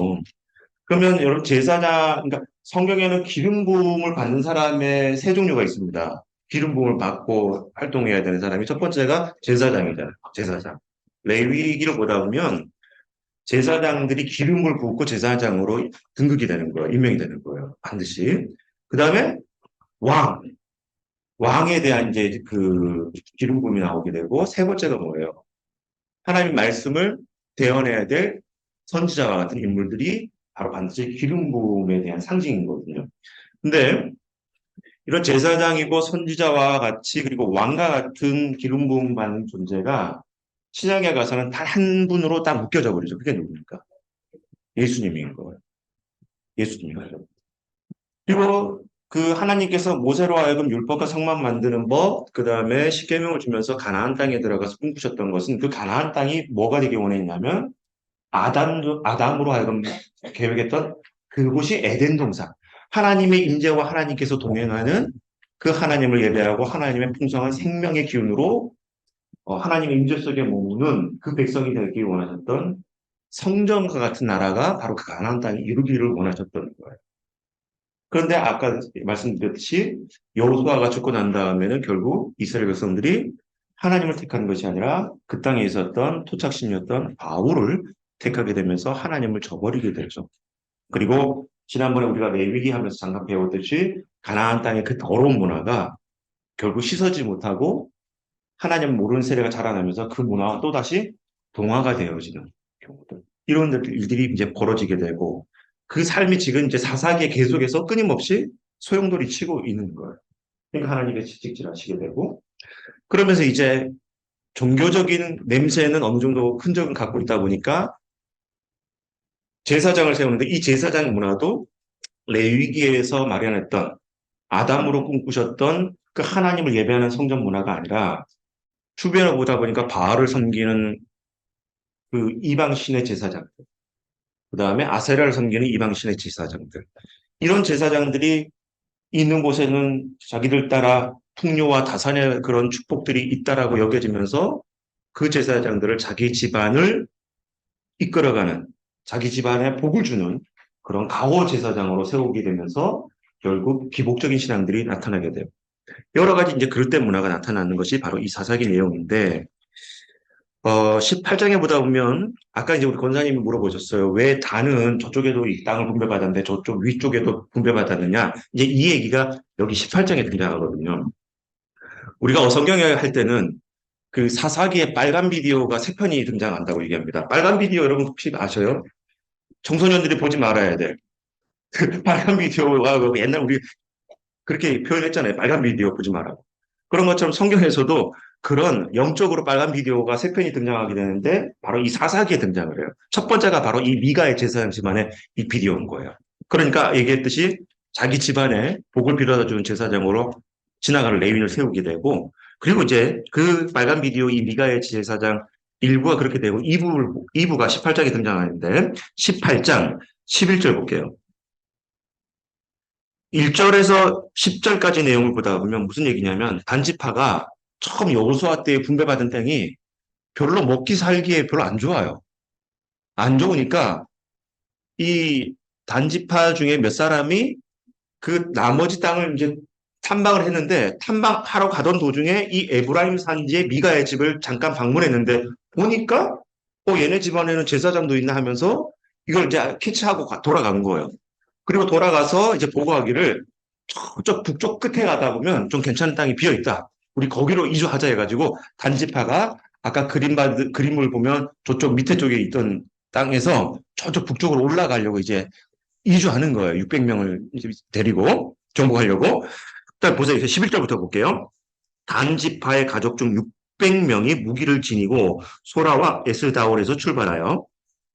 그러면 여러분 제사장, 그러니까 성경에는 기름 부음을 받는 사람의 세 종류가 있습니다. 기름 부음을 받고 활동해야 되는 사람이 첫 번째가 제사장이잖아요. 제사장. 레위기를 보다 보면 제사장들이 기름을 붓고 제사장으로 등극이 되는 거예요. 임명이 되는 거예요. 반드시. 그 다음에 왕. 왕에 대한 이제 그 기름 부음이 나오게 되고 세 번째가 뭐예요? 하나님 말씀을 대언해야 될 선지자와 같은 인물들이 바로 반드시 기름 부음에 대한 상징이거든요. 근데 이런 제사장이고 선지자와 같이 그리고 왕과 같은 기름 부음 받는 존재가 신약에 가서는 단 한 분으로 딱 묶여져 버리죠. 그게 누굽니까? 예수님인 거예요. 예수님이죠. 그리고 그 하나님께서 모세로 하여금 율법과 성만 만드는 법, 그 다음에 십계명을 주면서 가나안 땅에 들어가서 꿈꾸셨던 것은 그 가나안 땅이 뭐가 되기 원했냐면 아담으로 하여금 계획했던 그곳이 에덴 동산. 하나님의 임재와 하나님께서 동행하는 그 하나님을 예배하고 하나님의 풍성한 생명의 기운으로 하나님의 임재 속에 머무는 그 백성이 되기 원하셨던 성전과 같은 나라가 바로 그 가나안 땅에 이루기를 원하셨던 거예요. 그런데 아까 말씀드렸듯이 여호수아가 죽고 난 다음에는 결국 이스라엘 백성들이 하나님을 택하는 것이 아니라 그 땅에 있었던 토착신이었던 바울을 택하게 되면서 하나님을 저버리게 되죠. 그리고 지난번에 우리가 레위기 하면서 잠깐 배웠듯이 가나안 땅의 그 더러운 문화가 결국 씻어지지 못하고 하나님 모르는 세대가 자라나면서 그 문화가 또다시 동화가 되어지는 경우들. 이런 일들이 이제 벌어지게 되고 그 삶이 지금 이제 사사기에 계속해서 끊임없이 소용돌이 치고 있는 거예요. 그러니까 하나님의 채찍질하시게 되고 그러면서 이제 종교적인 냄새는 어느 정도 흔적은 갖고 있다 보니까 제사장을 세우는데 이 제사장 문화도 레위기에서 마련했던 아담으로 꿈꾸셨던 그 하나님을 예배하는 성전 문화가 아니라 주변을 보다 보니까 바알을 섬기는 그 이방신의 제사장들, 그 다음에 아세라를 섬기는 이방신의 제사장들. 이런 제사장들이 있는 곳에는 자기들 따라 풍요와 다산의 그런 축복들이 있다라고 여겨지면서 그 제사장들을 자기 집안을 이끌어가는, 자기 집안에 복을 주는 그런 가호 제사장으로 세우게 되면서 결국 기복적인 신앙들이 나타나게 돼요. 여러 가지 이제 그릇된 문화가 나타나는 것이 바로 이 사사기 내용인데, 18장에 보다 보면, 아까 이제 우리 권사님이 물어보셨어요. 왜 단은 저쪽에도 이 땅을 분배받았는데 저쪽 위쪽에도 분배받았느냐? 이제 이 얘기가 여기 18장에 등장하거든요. 우리가 성경에 할 때는 그 사사기에 빨간 비디오가 세 편이 등장한다고 얘기합니다. 빨간 비디오 여러분 혹시 아셔요? 청소년들이 보지 말아야 돼. 그 빨간 비디오가 옛날 우리 그렇게 표현했잖아요. 빨간 비디오 보지 말라고. 그런 것처럼 성경에서도 그런 영적으로 빨간 비디오가 세 편이 등장하게 되는데 바로 이 사사기에 등장을 해요. 첫 번째가 바로 이 미가의 제사장 집안의 이 비디오인 거예요. 그러니까 얘기했듯이 자기 집안에 복을 빌어다 주는 제사장으로 지나가는 레위인을 세우게 되고, 그리고 이제 그 빨간 비디오 이 미가의 제사장 1부가 그렇게 되고 2부가 18장에 등장하는데 18장 11절 볼게요. 1절에서 10절까지 내용을 보다 보면 무슨 얘기냐면 단지파가 처음 여호수아 때 분배받은 땅이 별로 먹기 살기에 별로 안 좋아요. 안 좋으니까 이 단지파 중에 몇 사람이 그 나머지 땅을 이제 탐방을 했는데 탐방하러 가던 도중에 이 에브라임 산지의 미가의 집을 잠깐 방문했는데 보니까 얘네 집안에는 제사장도 있나 하면서 이걸 이제 캐치하고 돌아간 거예요. 그리고 돌아가서 이제 보고하기를 저쪽 북쪽 끝에 가다 보면 좀 괜찮은 땅이 비어 있다. 우리 거기로 이주하자 해가지고 단지파가 아까 그림을 보면 저쪽 밑에 쪽에 있던 땅에서 저쪽 북쪽으로 올라가려고 이제 이주하는 거예요. 600명을 데리고 정복하려고. 일단 보세요. 11절부터 볼게요. 단지파의 가족 중 600명이 무기를 지니고 소라와 에스다올에서 출발하여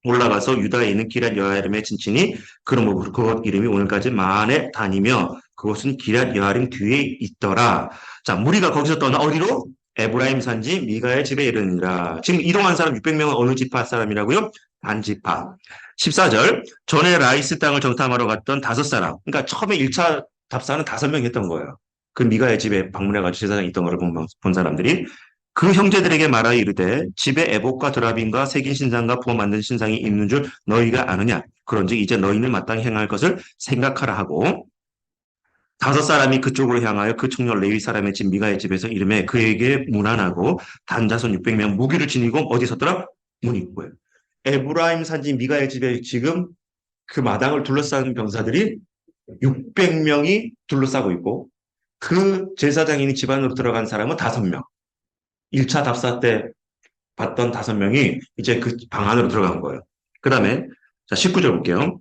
올라가서 유다에 있는 기럇 여아림에 진친이 그러므로 그곳 이름이 오늘까지 만에 다니며 그곳은 기럇 여아림 뒤에 있더라. 자, 무리가 거기서 떠나 어디로? 에브라임 산지 미가의 집에 이르니라. 지금 이동한 사람 600명은 어느 지파 사람이라고요? 단지파. 14절 전에 라이스 땅을 정탐하러 갔던 5사람. 그러니까 처음에 1차 답사는 5명 했던 거예요. 그 미가의 집에 방문해가지고 제사장이 있던 걸 본 사람들이 그 형제들에게 말하여 이르되 집에 에봇과 드라빔과 새긴 신상과 부어 만든 신상이 있는 줄 너희가 아느냐. 그런즉 이제 너희는 마땅히 행할 것을 생각하라 하고 5사람이 그쪽으로 향하여 그 청년 레위 사람의 집 미가의 집에서 이름에 그에게 문안하고 단자손 600명 무기를 지니고 어디 섰더라? 문 입구에. 에브라임 산지 미가의 집에 지금 그 마당을 둘러싼 병사들이 600명이 둘러싸고 있고 그 제사장인 집안으로 들어간 사람은 5명. 1차 답사 때 봤던 5명이 이제 그 방 안으로 들어간 거예요. 그 다음에 자 19절 볼게요.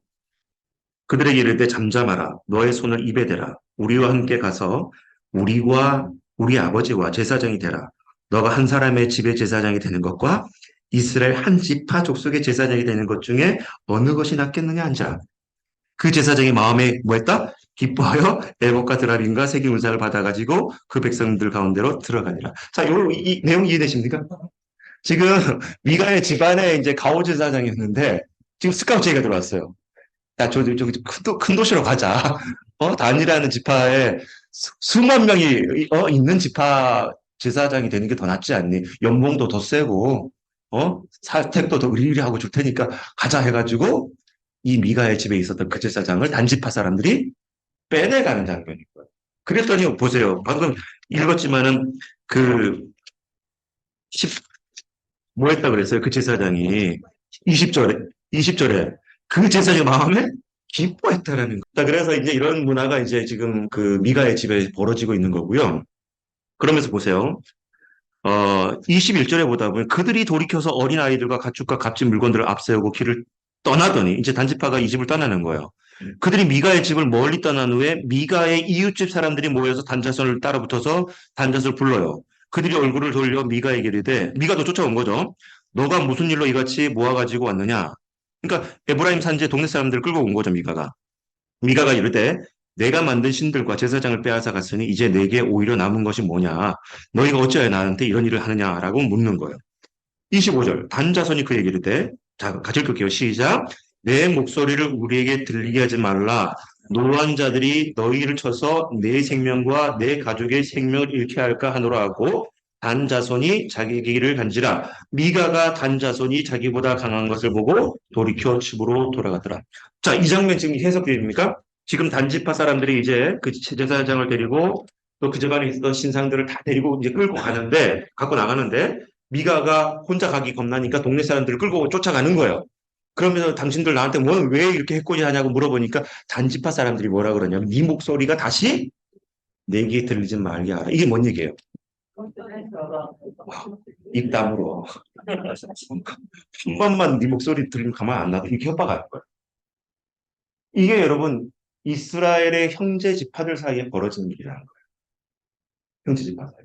그들에게 이르되 잠잠하라. 너의 손을 입에 대라. 우리와 함께 가서 우리와 우리 아버지와 제사장이 되라. 너가 한 사람의 집의 제사장이 되는 것과 이스라엘 한 지파 족속의 제사장이 되는 것 중에 어느 것이 낫겠느냐 한자. 그 제사장이 마음에 뭐했다? 기뻐하여 에봇과 드라빔과 새긴 울상을 받아가지고 그 백성들 가운데로 들어가니라. 자, 이 내용 이해되십니까? 지금 미가의 집안에 이제 가오 제사장이었는데 지금 스카우트제의가 들어왔어요. 야, 큰 도시로 가자. 단이라는 지파에 수만 명이 있는 지파 제사장이 되는 게 더 낫지 않니? 연봉도 더 세고, 사택도 더 의리의리하고 줄 테니까 가자 해가지고 이 미가의 집에 있었던 그 제사장을 단지파 사람들이 빼내가는 장면인 거예요. 그랬더니 보세요. 방금 읽었지만은 그 10, 뭐 했다 그랬어요? 그 제사장이 20절에 그 제사장의 마음에 기뻐했다라는 거. 자, 그래서 이제 이런 문화가 이제 지금 그 미가의 집에 벌어지고 있는 거고요. 그러면서 보세요. 21절에 보다 보면 그들이 돌이켜서 어린아이들과 가축과 값진 물건들을 앞세우고 길을 떠나더니 이제 단지파가 이 집을 떠나는 거예요. 그들이 미가의 집을 멀리 떠난 후에 미가의 이웃집 사람들이 모여서 단자손을 따라붙어서 단자손을 불러요. 그들이 얼굴을 돌려 미가에게 이르되 미가도 쫓아온 거죠. 너가 무슨 일로 이같이 모아가지고 왔느냐? 그러니까 에브라임 산지의 동네 사람들을 끌고 온 거죠, 미가가. 미가가 이르되 내가 만든 신들과 제사장을 빼앗아 갔으니 이제 내게 오히려 남은 것이 뭐냐? 너희가 어찌하여 나한테 이런 일을 하느냐라고 묻는 거예요. 25절 단자손이 그에게 이르되 자, 같이 읽을게요. 시작. 내 목소리를 우리에게 들리게 하지 말라. 노한 자들이 너희를 쳐서 내 생명과 내 가족의 생명을 잃게 할까 하노라 하고 단자손이 자기 길을 간지라. 미가가 단자손이 자기보다 강한 것을 보고 돌이켜 집으로 돌아가더라. 자, 이 장면 지금 해석됩니까? 지금 단지파 사람들이 이제 그 제사장을 데리고 또 그 집안에 있었던 신상들을 다 데리고 이제 끌고 가는데 갖고 나가는데 미가가 혼자 가기 겁나니까 동네 사람들을 끌고 쫓아가는 거예요. 그러면서 당신들 나한테 뭐 왜 이렇게 해코지 하냐고 물어보니까 단지파 사람들이 뭐라 그러냐면 네 목소리가 다시 내게 들리지 말게 하라. 이게 뭔 얘기예요? 입담으로 한 번만 네 목소리 들으면 가만 안 놔도 이렇게 협박할 거예요. 이게 여러분 이스라엘의 형제 지파들 사이에 벌어진 일이라는 거예요. 형제 지파 사이.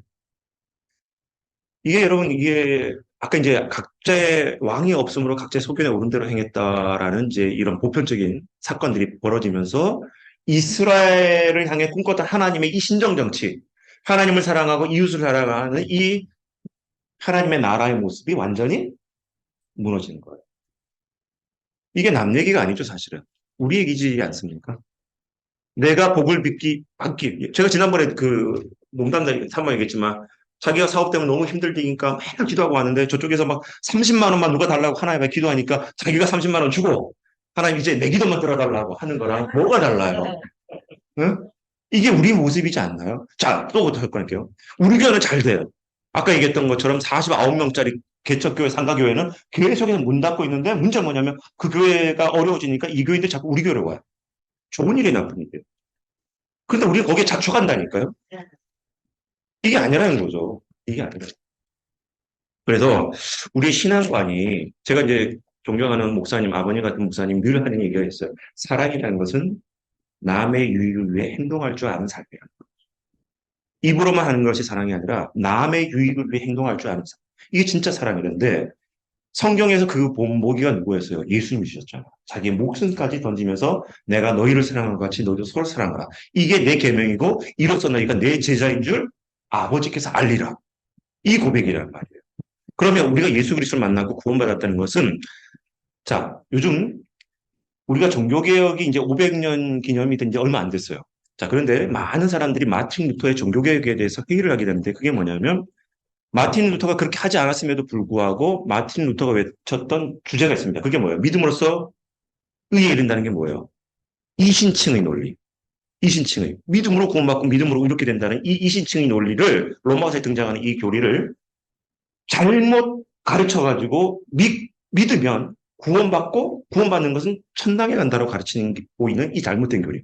이게 여러분 이게 아까 이제 각자의 왕이 없으므로 각자의 소견에 오른 대로 행했다라는 이제 이런 보편적인 사건들이 벌어지면서 이스라엘을 향해 꿈꿨던 하나님의 이 신정 정치, 하나님을 사랑하고 이웃을 사랑하는 이 하나님의 나라의 모습이 완전히 무너지는 거예요. 이게 남 얘기가 아니죠, 사실은. 우리 얘기지 않습니까? 내가 복을 받기. 제가 지난번에 그 농담 삼아 얘기했지만 자기가 사업 때문에 너무 힘들다니까 맨날 기도하고 왔는데 저쪽에서 막 30만 원만 누가 달라고 하나님께 기도하니까 자기가 30만 원 주고 하나님 이제 내 기도만 들어달라고 하는 거랑 뭐가 달라요? 응? 이게 우리 모습이지 않나요? 자, 또 꺼낼게요. 우리 교회는 잘 돼요. 아까 얘기했던 것처럼 49명짜리 개척교회, 상가교회는 계속해서 문 닫고 있는데 문제가 뭐냐면 그 교회가 어려워지니까 이 교회인들 자꾸 우리 교회로 와요. 좋은 일이 나쁜 일이에요. 근데 우리가 거기에 자축한다니까요? 이게 아니라는 거죠. 이게 아니라. 그래서 우리 신앙관이 제가 이제 존경하는 목사님, 아버님 같은 목사님 늘 하는 얘기가 있어요. 사랑이라는 것은 남의 유익을 위해 행동할 줄 아는 삶이에요. 입으로만 하는 것이 사랑이 아니라 남의 유익을 위해 행동할 줄 아는 삶. 이게 진짜 사랑이란데 성경에서 그 본보기가 누구였어요? 예수님이셨잖아. 자기 목숨까지 던지면서 내가 너희를 사랑한 것 같이 너희도 서로 사랑하라. 이게 내 계명이고 이로써 너희가 내 제자인 줄 아버지께서 알리라. 이 고백이란 말이에요. 그러면 우리가 예수 그리스도를 만나고 구원받았다는 것은 자, 요즘 우리가 종교개혁이 이제 500년 기념이 된 지 얼마 안 됐어요. 자, 그런데 많은 사람들이 마틴 루터의 종교개혁에 대해서 회의를 하게 되는데 그게 뭐냐면 마틴 루터가 그렇게 하지 않았음에도 불구하고 마틴 루터가 외쳤던 주제가 있습니다. 그게 뭐예요? 믿음으로써 의에 이른다는 게 뭐예요? 이신칭의 논리. 이신칭의. 믿음으로 구원받고 믿음으로 이렇게 된다는 이 이신칭의 논리를 로마서에 등장하는 이 교리를 잘못 가르쳐가지고 믿으면 구원받고 구원받는 것은 천당에 간다고 가르치는 게 보이는 이 잘못된 교리.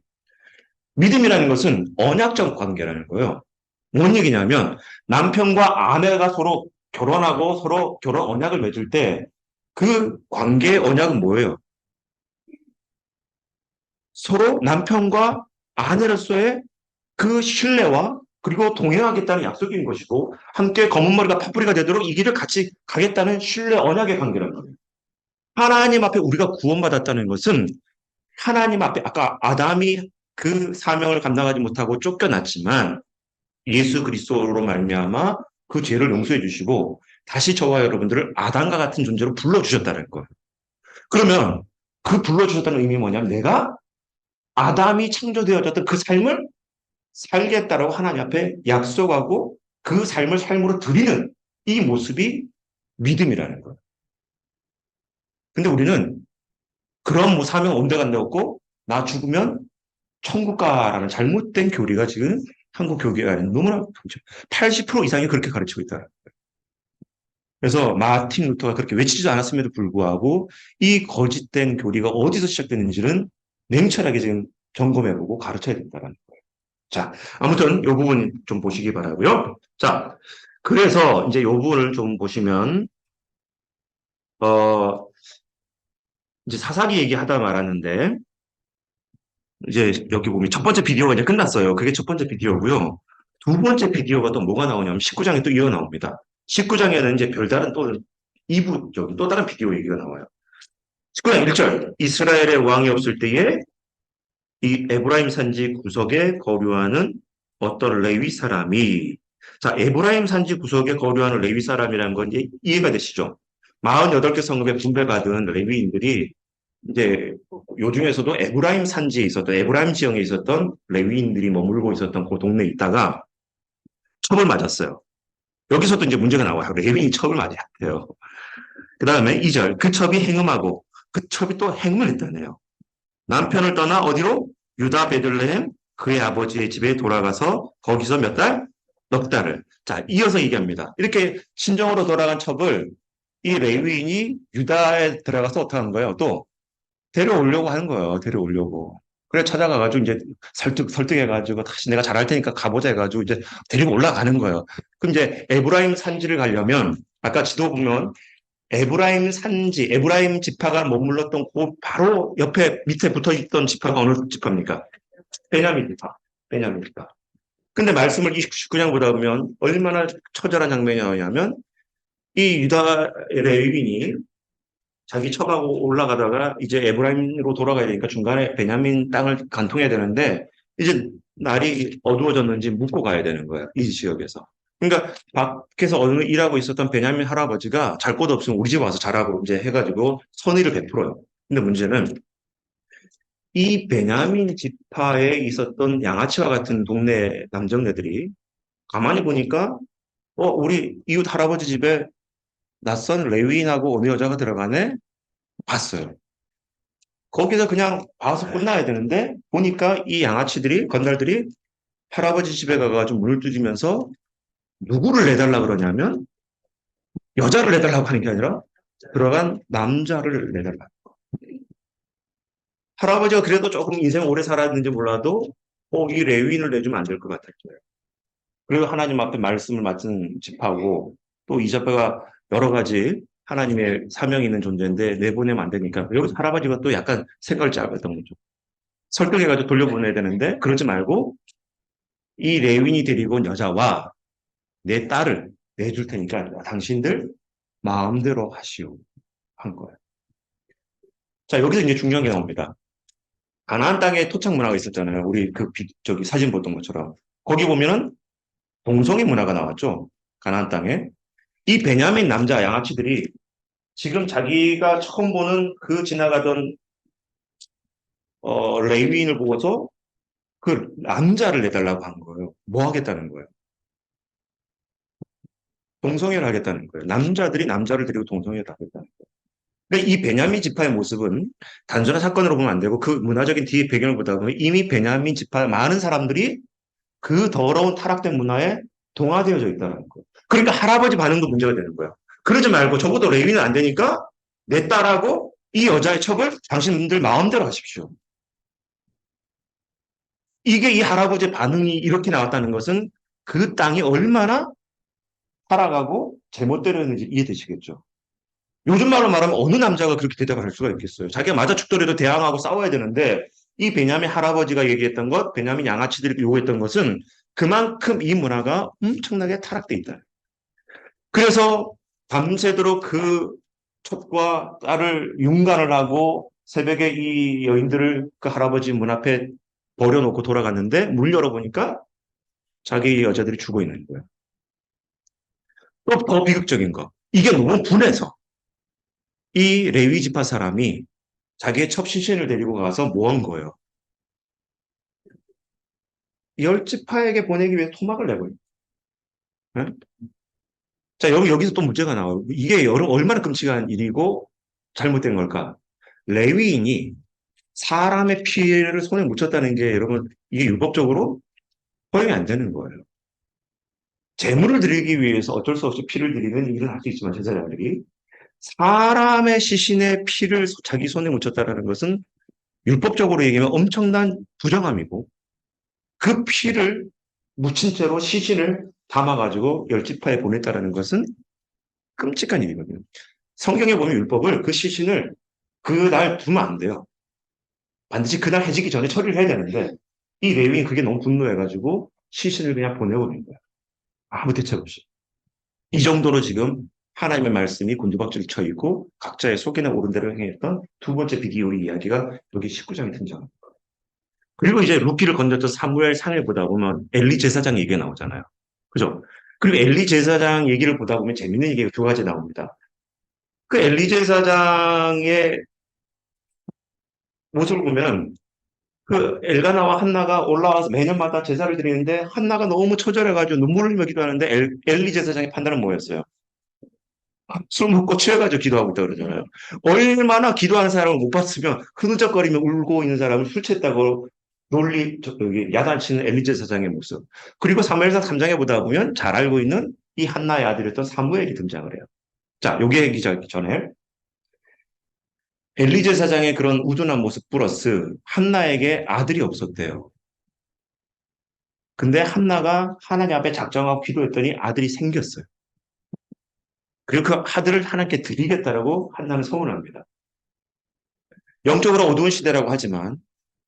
믿음이라는 것은 언약적 관계라는 거예요. 뭔 얘기냐면 남편과 아내가 서로 결혼하고 서로 결혼 언약을 맺을 때 그 관계의 언약은 뭐예요? 서로 남편과 아내로서의 그 신뢰와 그리고 동행하겠다는 약속인 것이고 함께 검은 머리가 팥뿌리가 되도록 이 길을 같이 가겠다는 신뢰 언약의 관계라는 거예요. 하나님 앞에 우리가 구원받았다는 것은 하나님 앞에 아까 아담이 그 사명을 감당하지 못하고 쫓겨났지만 예수 그리스도로 말미암아 그 죄를 용서해 주시고 다시 저와 여러분들을 아담과 같은 존재로 불러주셨다는 거예요. 그러면 그 불러주셨다는 의미 뭐냐면 내가 아담이 창조되어졌던 그 삶을 살겠다라고 하나님 앞에 약속하고 그 삶을 삶으로 드리는 이 모습이 믿음이라는 거예요. 근데 우리는 그런 뭐 사명 온데 간데 없고 나 죽으면 천국 가라는 잘못된 교리가 지금 한국 교계 안에 너무나 80% 이상이 그렇게 가르치고 있다. 그래서 마틴 루터가 그렇게 외치지도 않았음에도 불구하고 이 거짓된 교리가 어디서 시작되는지는 냉철하게 지금 점검해보고 가르쳐야 된다는 거예요. 자, 아무튼 이 부분 좀 보시기 바라고요. 자, 그래서 이제 이 부분을 좀 보시면 어 이제 사사기 얘기하다 말았는데 이제 여기 보면 첫 번째 비디오가 이제 끝났어요. 그게 첫 번째 비디오고요. 두 번째 비디오가 또 뭐가 나오냐면 19장에 또 이어 나옵니다. 19장에는 이제 별다른 또 2부, 저기 또 다른 비디오 얘기가 나와요. 19장 1절. 이스라엘의 왕이 없을 때에 이 에브라임 산지 구석에 거류하는 어떤 레위 사람이 자, 에브라임 산지 구석에 거류하는 레위 사람이라는 건 이제 이해가 되시죠? 48개 성읍에 분배받은 레위인들이 이제 요 중에서도 에브라임 산지에 있었던 에브라임 지형에 있었던 레위인들이 머물고 있었던 그 동네에 있다가 첩을 맞았어요. 여기서도 이제 문제가 나와요. 레위인이 첩을 맞았대요. 그 다음에 2절 그 첩이 행음하고 그 첩이 또 행음을 했다네요. 남편을 떠나 어디로? 유다 베들레헴 그의 아버지의 집에 돌아가서 거기서 몇 달? 넉 달을. 자, 이어서 얘기합니다. 이렇게 친정으로 돌아간 첩을 이 레위인이 유다에 들어가서 어떻게 하는 거예요? 또 데려오려고 하는 거예요. 데려오려고. 그래 찾아가가지고 이제 설득해가지고 다시 내가 잘할 테니까 가보자 해가지고 이제 데리고 올라가는 거예요. 그럼 이제 에브라임 산지를 가려면 아까 지도 보면 에브라임 산지, 에브라임 지파가 머물렀던 그 바로 옆에 밑에 붙어 있던 지파가 어느 지파입니까? 베냐민 지파. 베냐민 지파. 근데 말씀을 29장 보다 보면 얼마나 처절한 장면이 나오냐면 이 유다 레위인이 자기 첩하고 올라가다가 이제 에브라임으로 돌아가야 되니까 중간에 베냐민 땅을 간통해야 되는데 이제 날이 어두워졌는지 묵고 가야 되는 거예요. 이 지역에서. 그러니까 밖에서 어느 일하고 있었던 베냐민 할아버지가 잘 곳 없으면 우리 집 와서 자라고 이제 해가지고 선의를 베풀어요. 근데 문제는 이 베냐민 지파에 있었던 양아치와 같은 동네 남정네들이 가만히 보니까 우리 이웃 할아버지 집에 낯선 레위인하고 어느 여자가 들어가네? 봤어요. 거기서 그냥 봐서 끝나야 되는데 보니까 이 양아치들이 건달들이 할아버지 집에 가가지고 문을 두드리면서 누구를 내달라 그러냐면 여자를 내달라고 하는 게 아니라 들어간 남자를 내달라. 할아버지가 그래도 조금 인생 오래 살았는지 몰라도 이 레위인을 내주면 안 될 것 같았어요. 그리고 하나님 앞에 말씀을 맡은 집하고 또 이 집회가 여러 가지 하나님의 사명이 있는 존재인데 내보내면 안 되니까 여기서 할아버지가 또 약간 생각을 짧았던 거죠. 설득해가지고 돌려보내야 되는데 그러지 말고 이 레윈이 데리고 온 여자와 내 딸을 내줄 테니까 당신들 마음대로 하시오 한 거예요. 자, 여기서 이제 중요한 게 나옵니다. 가나안 땅에 토착 문화가 있었잖아요. 우리 저기 사진 보던 것처럼. 거기 보면은 동성애 문화가 나왔죠. 가나안 땅에. 이 베냐민 남자 양아치들이 지금 자기가 처음 보는 그 지나가던 레위인을 보고서 그 남자를 내달라고 한 거예요. 뭐 하겠다는 거예요? 동성애를 하겠다는 거예요. 남자들이 남자를 데리고 동성애를 하겠다는 거예요. 근데 이 베냐민 지파의 모습은 단순한 사건으로 보면 안 되고 그 문화적인 뒤에 배경을 보다 보면 이미 베냐민 지파 많은 사람들이 그 더러운 타락된 문화에 동화되어져 있다는 거예요. 그러니까 할아버지 반응도 문제가 되는 거예요. 그러지 말고 적어도 레위는 안 되니까 내 딸하고 이 여자의 첩을 당신들 마음대로 하십시오. 이게 이 할아버지의 반응이 이렇게 나왔다는 것은 그 땅이 얼마나 살아가고 잘못되었는지 이해되시겠죠? 요즘 말로 말하면 어느 남자가 그렇게 대답을 할 수가 있겠어요? 자기가 맞아 죽더라도 대항하고 싸워야 되는데 이 베냐민 할아버지가 얘기했던 것, 베냐민 양아치들이 요구했던 것은 그만큼 이 문화가 엄청나게 타락돼 있다. 그래서 밤새도록 그 첩과 딸을 윤관을 하고 새벽에 이 여인들을 그 할아버지 문 앞에 버려놓고 돌아갔는데 문 열어보니까 자기 여자들이 죽어 있는 거예요. 또 더 비극적인 거. 이게 너무 분해서 이 레위 지파 사람이 자기의 첩신신을 데리고 가서 뭐 한 거예요? 열 지파에게 보내기 위해 토막을 내고 있는 거예요. 자, 여기서 또 문제가 나와요. 이게 얼마나 끔찍한 일이고 잘못된 걸까? 레위인이 사람의 피해를 손에 묻혔다는 게 여러분, 이게 율법적으로 허용이 안 되는 거예요. 재물을 드리기 위해서 어쩔 수 없이 피를 드리는 일은 할 수 있지만 제사장들이 사람의 시신의 피를 자기 손에 묻혔다는 것은 율법적으로 얘기하면 엄청난 부정함이고 그 피를 묻힌 채로 시신을 담아가지고 열지파에 보냈다는 것은 끔찍한 일이거든요. 성경에 보면 율법을 그 시신을 그날 두면 안 돼요. 반드시 그날 해지기 전에 처리를 해야 되는데 이 레위인 그게 너무 분노해가지고 시신을 그냥 보내버린 거예요. 아무 대책 없이. 이 정도로 지금 하나님의 말씀이 곤두박질 쳐 있고 각자의 속에는 옳은 대로 행했던 두 번째 비디오의 이야기가 여기 19장에 등장합니다. 그리고 이제 루키를 건졌던 사무엘 상을 보다 보면 엘리 제사장 얘기가 나오잖아요. 그죠? 그리고 엘리 제사장 얘기를 보다 보면 재밌는 얘기가 두 가지 나옵니다. 그 엘리 제사장의 모습을 보면 그 엘가나와 한나가 올라와서 매년마다 제사를 드리는데 한나가 너무 처절해가지고 눈물을 흘리며 기도하는데 엘리 제사장의 판단은 뭐였어요? 술 먹고 취해가지고 기도하고 있다 그러잖아요. 얼마나 기도하는 사람을 못 봤으면 흐느적거리며 울고 있는 사람을 술 취했다고 여기 야단치는 엘리 제사장의 모습. 그리고 사무엘상 3장에 보다 보면 잘 알고 있는 이 한나의 아들이었던 사무엘이 등장을 해요. 자, 요게 얘기 전에 엘리 제사장의 그런 우둔한 모습 플러스 한나에게 아들이 없었대요. 근데 한나가 하나님 앞에 작정하고 기도했더니 아들이 생겼어요. 그리고 그 아들을 하나님께 드리겠다라고 한나는 소원합니다. 영적으로 어두운 시대라고 하지만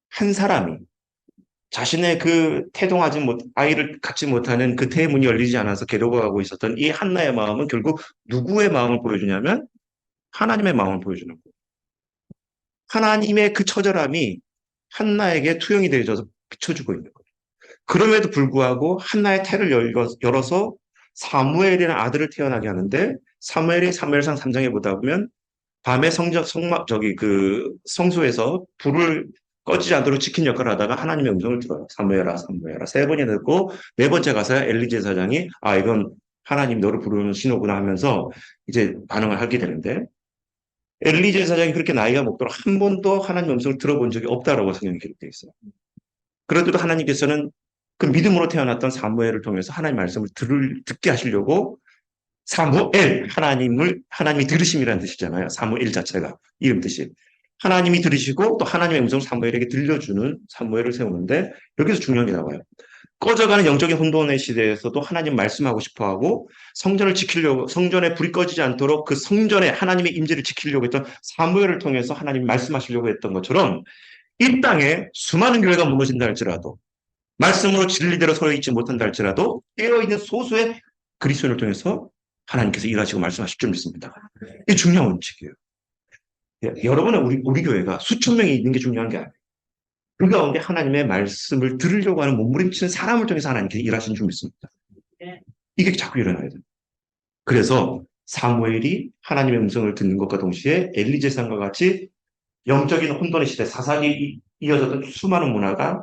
한 사람이 자신의 그 태동하지 못, 아이를 갖지 못하는 그 태의 문이 열리지 않아서 괴로워하고 있었던 이 한나의 마음은 결국 누구의 마음을 보여주냐면 하나님의 마음을 보여주는 거예요. 하나님의 그 처절함이 한나에게 투영이 되어져서 비춰주고 있는 거예요. 그럼에도 불구하고 한나의 태를 열어서 사무엘이라는 아들을 태어나게 하는데 사무엘이 사무엘상 3장에 보다 보면 밤에 성소에서 불을 꺼지지 않도록 지킨 역할을 하다가 하나님의 음성을 들어요. 사무엘아, 사무엘아. 세 번이나 듣고 네 번째 가서야 엘리 제사장이 이건 하나님 너를 부르는 신호구나 하면서 이제 반응을 하게 되는데 엘리 제사장이 그렇게 나이가 먹도록 한 번도 하나님의 음성을 들어본 적이 없다라고 성경에 기록되어 있어요. 그래도 하나님께서는 그 믿음으로 태어났던 사무엘을 통해서 하나님 말씀을 듣게 하시려고 하나님이 들으심이라는 뜻이잖아요. 사무엘 자체가, 이름 뜻이. 하나님이 들으시고 또 하나님의 음성을 사무엘에게 들려주는 사무엘을 세우는데 여기서 중요한 게 나와요. 꺼져가는 영적인 혼돈의 시대에서도 하나님 말씀하고 싶어 하고 성전을 지키려고, 성전에 불이 꺼지지 않도록 그 성전에 하나님의 임재를 지키려고 했던 사무엘을 통해서 하나님 말씀하시려고 했던 것처럼 이 땅에 수많은 교회가 무너진다 할지라도 말씀으로 진리대로 서 있지 못한다 할지라도 깨어있는 소수의 그리스도인을 통해서 하나님께서 일하시고 말씀하실 줄 믿습니다. 이게 중요한 원칙이에요. 여러분은 우리 교회가 수천 명이 있는 게 중요한 게 아니에요. 그 가운데 하나님의 말씀을 들으려고 하는 몸부림치는 사람을 통해서 하나님께서 일하시는 줄 믿습니다. 이게 자꾸 일어나야 돼요. 그래서 사무엘이 하나님의 음성을 듣는 것과 동시에 엘리 제사장과 같이 영적인 혼돈의 시대, 사사기 이어졌던 수많은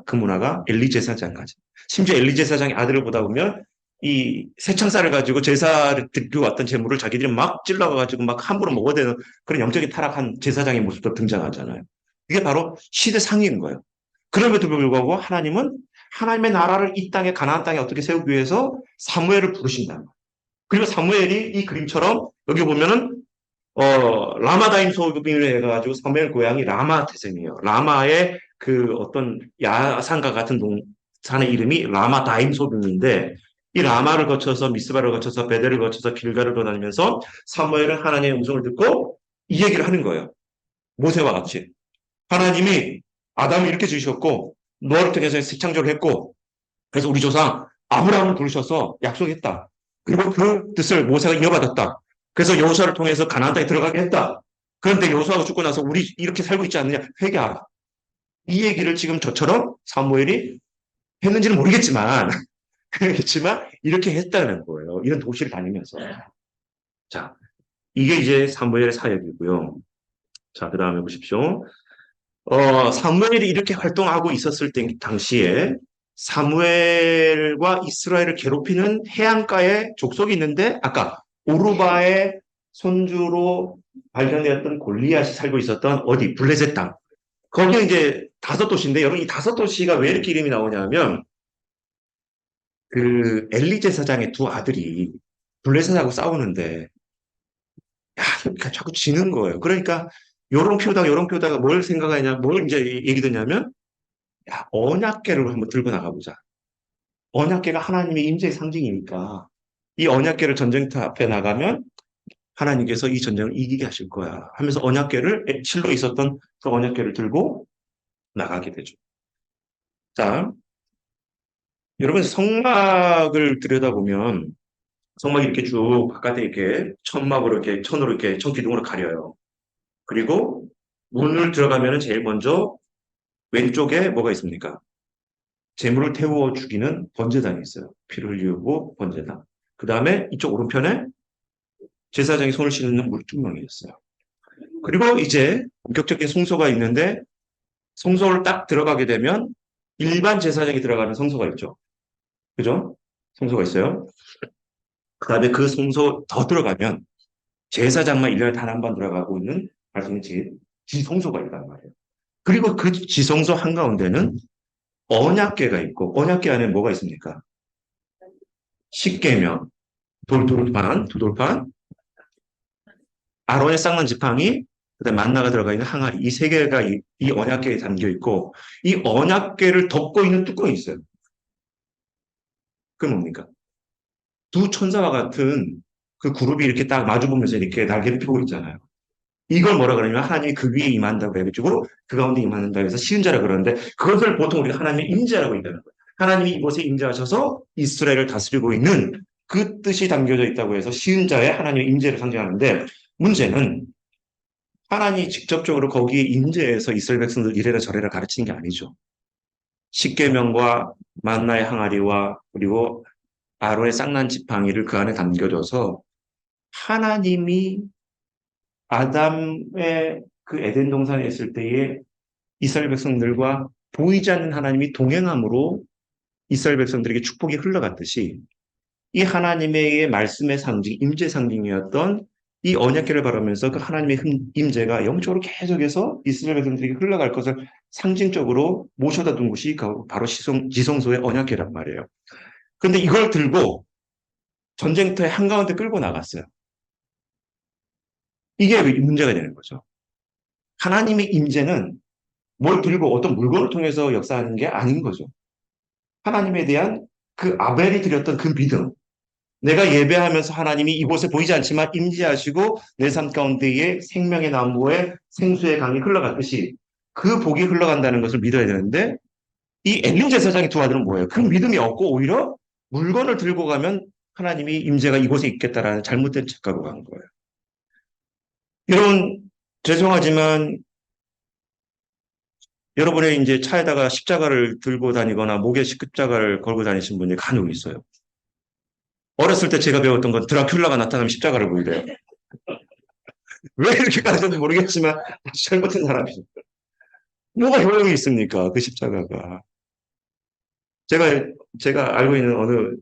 그 문화가 엘리 제사장까지. 심지어 엘리 제사장의 아들을 보다 보면 이 새창살을 가지고 제사를 드리고 왔던 재물을 자기들이 막 찔러가지고 막 함부로 먹어야 되는 그런 영적인 타락한 제사장의 모습도 등장하잖아요. 이게 바로 시대 상위인 거예요. 그럼에도 불구하고 하나님은 하나님의 나라를 이 땅에 가나안 땅에 어떻게 세우기 위해서 사무엘을 부르신다. 그리고 사무엘이 이 그림처럼 여기 보면은 라마다임 소금이라 해가지고 사무엘 고향이 라마 태생이에요. 라마의 그 어떤 야산과 같은 산의 이름이 라마다임 소금인데 이 라마를 거쳐서 미스바를 거쳐서 베델을 거쳐서 길가를 돌아다니면서 사무엘은 하나님의 음성을 듣고 이 얘기를 하는 거예요. 모세와 같이. 하나님이 아담을 이렇게 지으셨고 노아를 통해서 새 창조를 했고 그래서 우리 조상 아브라함을 부르셔서 약속했다. 그리고 그 뜻을 모세가 이어받았다. 그래서 여호수아를 통해서 가나안 땅에 들어가게 했다. 그런데 여호수아가 죽고 나서 우리 이렇게 살고 있지 않느냐 회개하라. 이 얘기를 지금 저처럼 사무엘이 했는지는 모르겠지만 그렇지만 이렇게 했다는 거예요. 이런 도시를 다니면서. 자, 이게 이제 사무엘의 사역이고요. 자, 그 다음에 보십시오. 사무엘이 이렇게 활동하고 있었을 당시에 사무엘과 이스라엘을 괴롭히는 해안가에 족속이 있는데 아까 오르바의 손주로 발견되었던 골리앗이 살고 있었던 어디 블레셋 땅. 거기에 이제 5도시인데 여러분 이 5도시가 왜 이렇게 이름이 나오냐면 그 엘리 제사장의 두 아들이 블레셋하고 싸우는데 그러니까 자꾸 지는 거예요. 그러니까 요런 표다가 뭘 생각하냐, 뭘 이제 얘기 듣냐면 언약궤를 한번 들고 나가보자. 언약궤가 하나님의 임재의 상징이니까 이 언약궤를 전쟁터 앞에 나가면 하나님께서 이 전쟁을 이기게 하실 거야 하면서 언약궤를 실로 있었던 그 언약궤를 들고 나가게 되죠. 자, 여러분 성막을 들여다보면 성막이 이렇게 쭉 바깥에 이렇게 천막으로 이렇게 천으로 이렇게 천기둥으로 가려요. 그리고 문을 들어가면 제일 먼저 왼쪽에 뭐가 있습니까? 재물을 태워 죽이는 번제단이 있어요. 피를 흘리고 번제단. 그 다음에 이쪽 오른편에 제사장이 손을 씻는 물두멍이 있어요. 그리고 이제 본격적인 성소가 있는데 성소를 딱 들어가게 되면 일반 제사장이 들어가는 성소가 있죠. 그죠? 성소가 있어요. 그 다음에 그 성소 더 들어가면 제사장만 1년에 단 한 번 들어가고 있는 말씀인 지성소가 있단 말이에요. 그리고 그 지성소 한가운데는 언약궤가 있고 언약궤 안에 뭐가 있습니까? 십계명, 돌판, 두 돌판, 아론의 쌍난 지팡이, 그다음에 만나가 들어가 있는 항아리 이 세 개가 이 언약궤에 담겨 있고 이 언약궤를 덮고 있는 뚜껑이 있어요. 그게 뭡니까? 두 천사와 같은 그 그룹이 이렇게 딱 마주보면서 이렇게 날개를 펴고 있잖아요. 이걸 뭐라 그러냐면 하나님이 그 위에 임한다고 해가지고 그 가운데 임한다고 해서 시은자라 그러는데 그것을 보통 우리가 하나님의 임재라고 얘기하는 거예요. 하나님이 이곳에 임재하셔서 이스라엘을 다스리고 있는 그 뜻이 담겨져 있다고 해서 시은자의 하나님의 임재를 상징하는데 문제는 하나님이 직접적으로 거기에 임재해서 이스라엘 백성들 이래라 저래라 가르치는 게 아니죠. 십계명과 만나의 항아리와 그리고 아론의 쌍난 지팡이를 그 안에 담겨줘서 하나님이 아담의 그 에덴 동산에 있을 때에 이스라엘 백성들과 보이지 않는 하나님이 동행함으로 이스라엘 백성들에게 축복이 흘러갔듯이 이 하나님의 말씀의 상징, 임재 상징이었던 이 언약궤를 바라면서 그 하나님의 임재가 영적으로 계속해서 이스라엘 백성들에게 흘러갈 것을 상징적으로 모셔다 둔 것이 바로 지성소의 언약궤란 말이에요. 근데 이걸 들고 전쟁터의 한가운데 끌고 나갔어요. 이게 문제가 되는 거죠. 하나님의 임재는 뭘 들고 어떤 물건을 통해서 역사하는 게 아닌 거죠. 하나님에 대한 그 아벨이 드렸던 그 믿음, 내가 예배하면서 하나님이 이곳에 보이지 않지만 임재하시고 내 삶 가운데에 생명의 나무에 생수의 강이 흘러갔듯이 그 복이 흘러간다는 것을 믿어야 되는데 이 엘리 제사장의 두 아들은 뭐예요? 그 믿음이 없고 오히려 물건을 들고 가면 하나님이 임재가 이곳에 있겠다라는 잘못된 착각으로 간 거예요. 여러분 죄송하지만 여러분의 이제 차에다가 십자가를 들고 다니거나 목에 십자가를 걸고 다니신 분이 간혹 있어요. 어렸을 때 제가 배웠던 건 드라큘라가 나타나면 십자가를 보이래요. 왜 이렇게 가르쳤는지 모르겠지만 잘못된 사람이죠. 뭐가 효용이 있습니까? 그 십자가가. 제가 제가 알고 있는 어느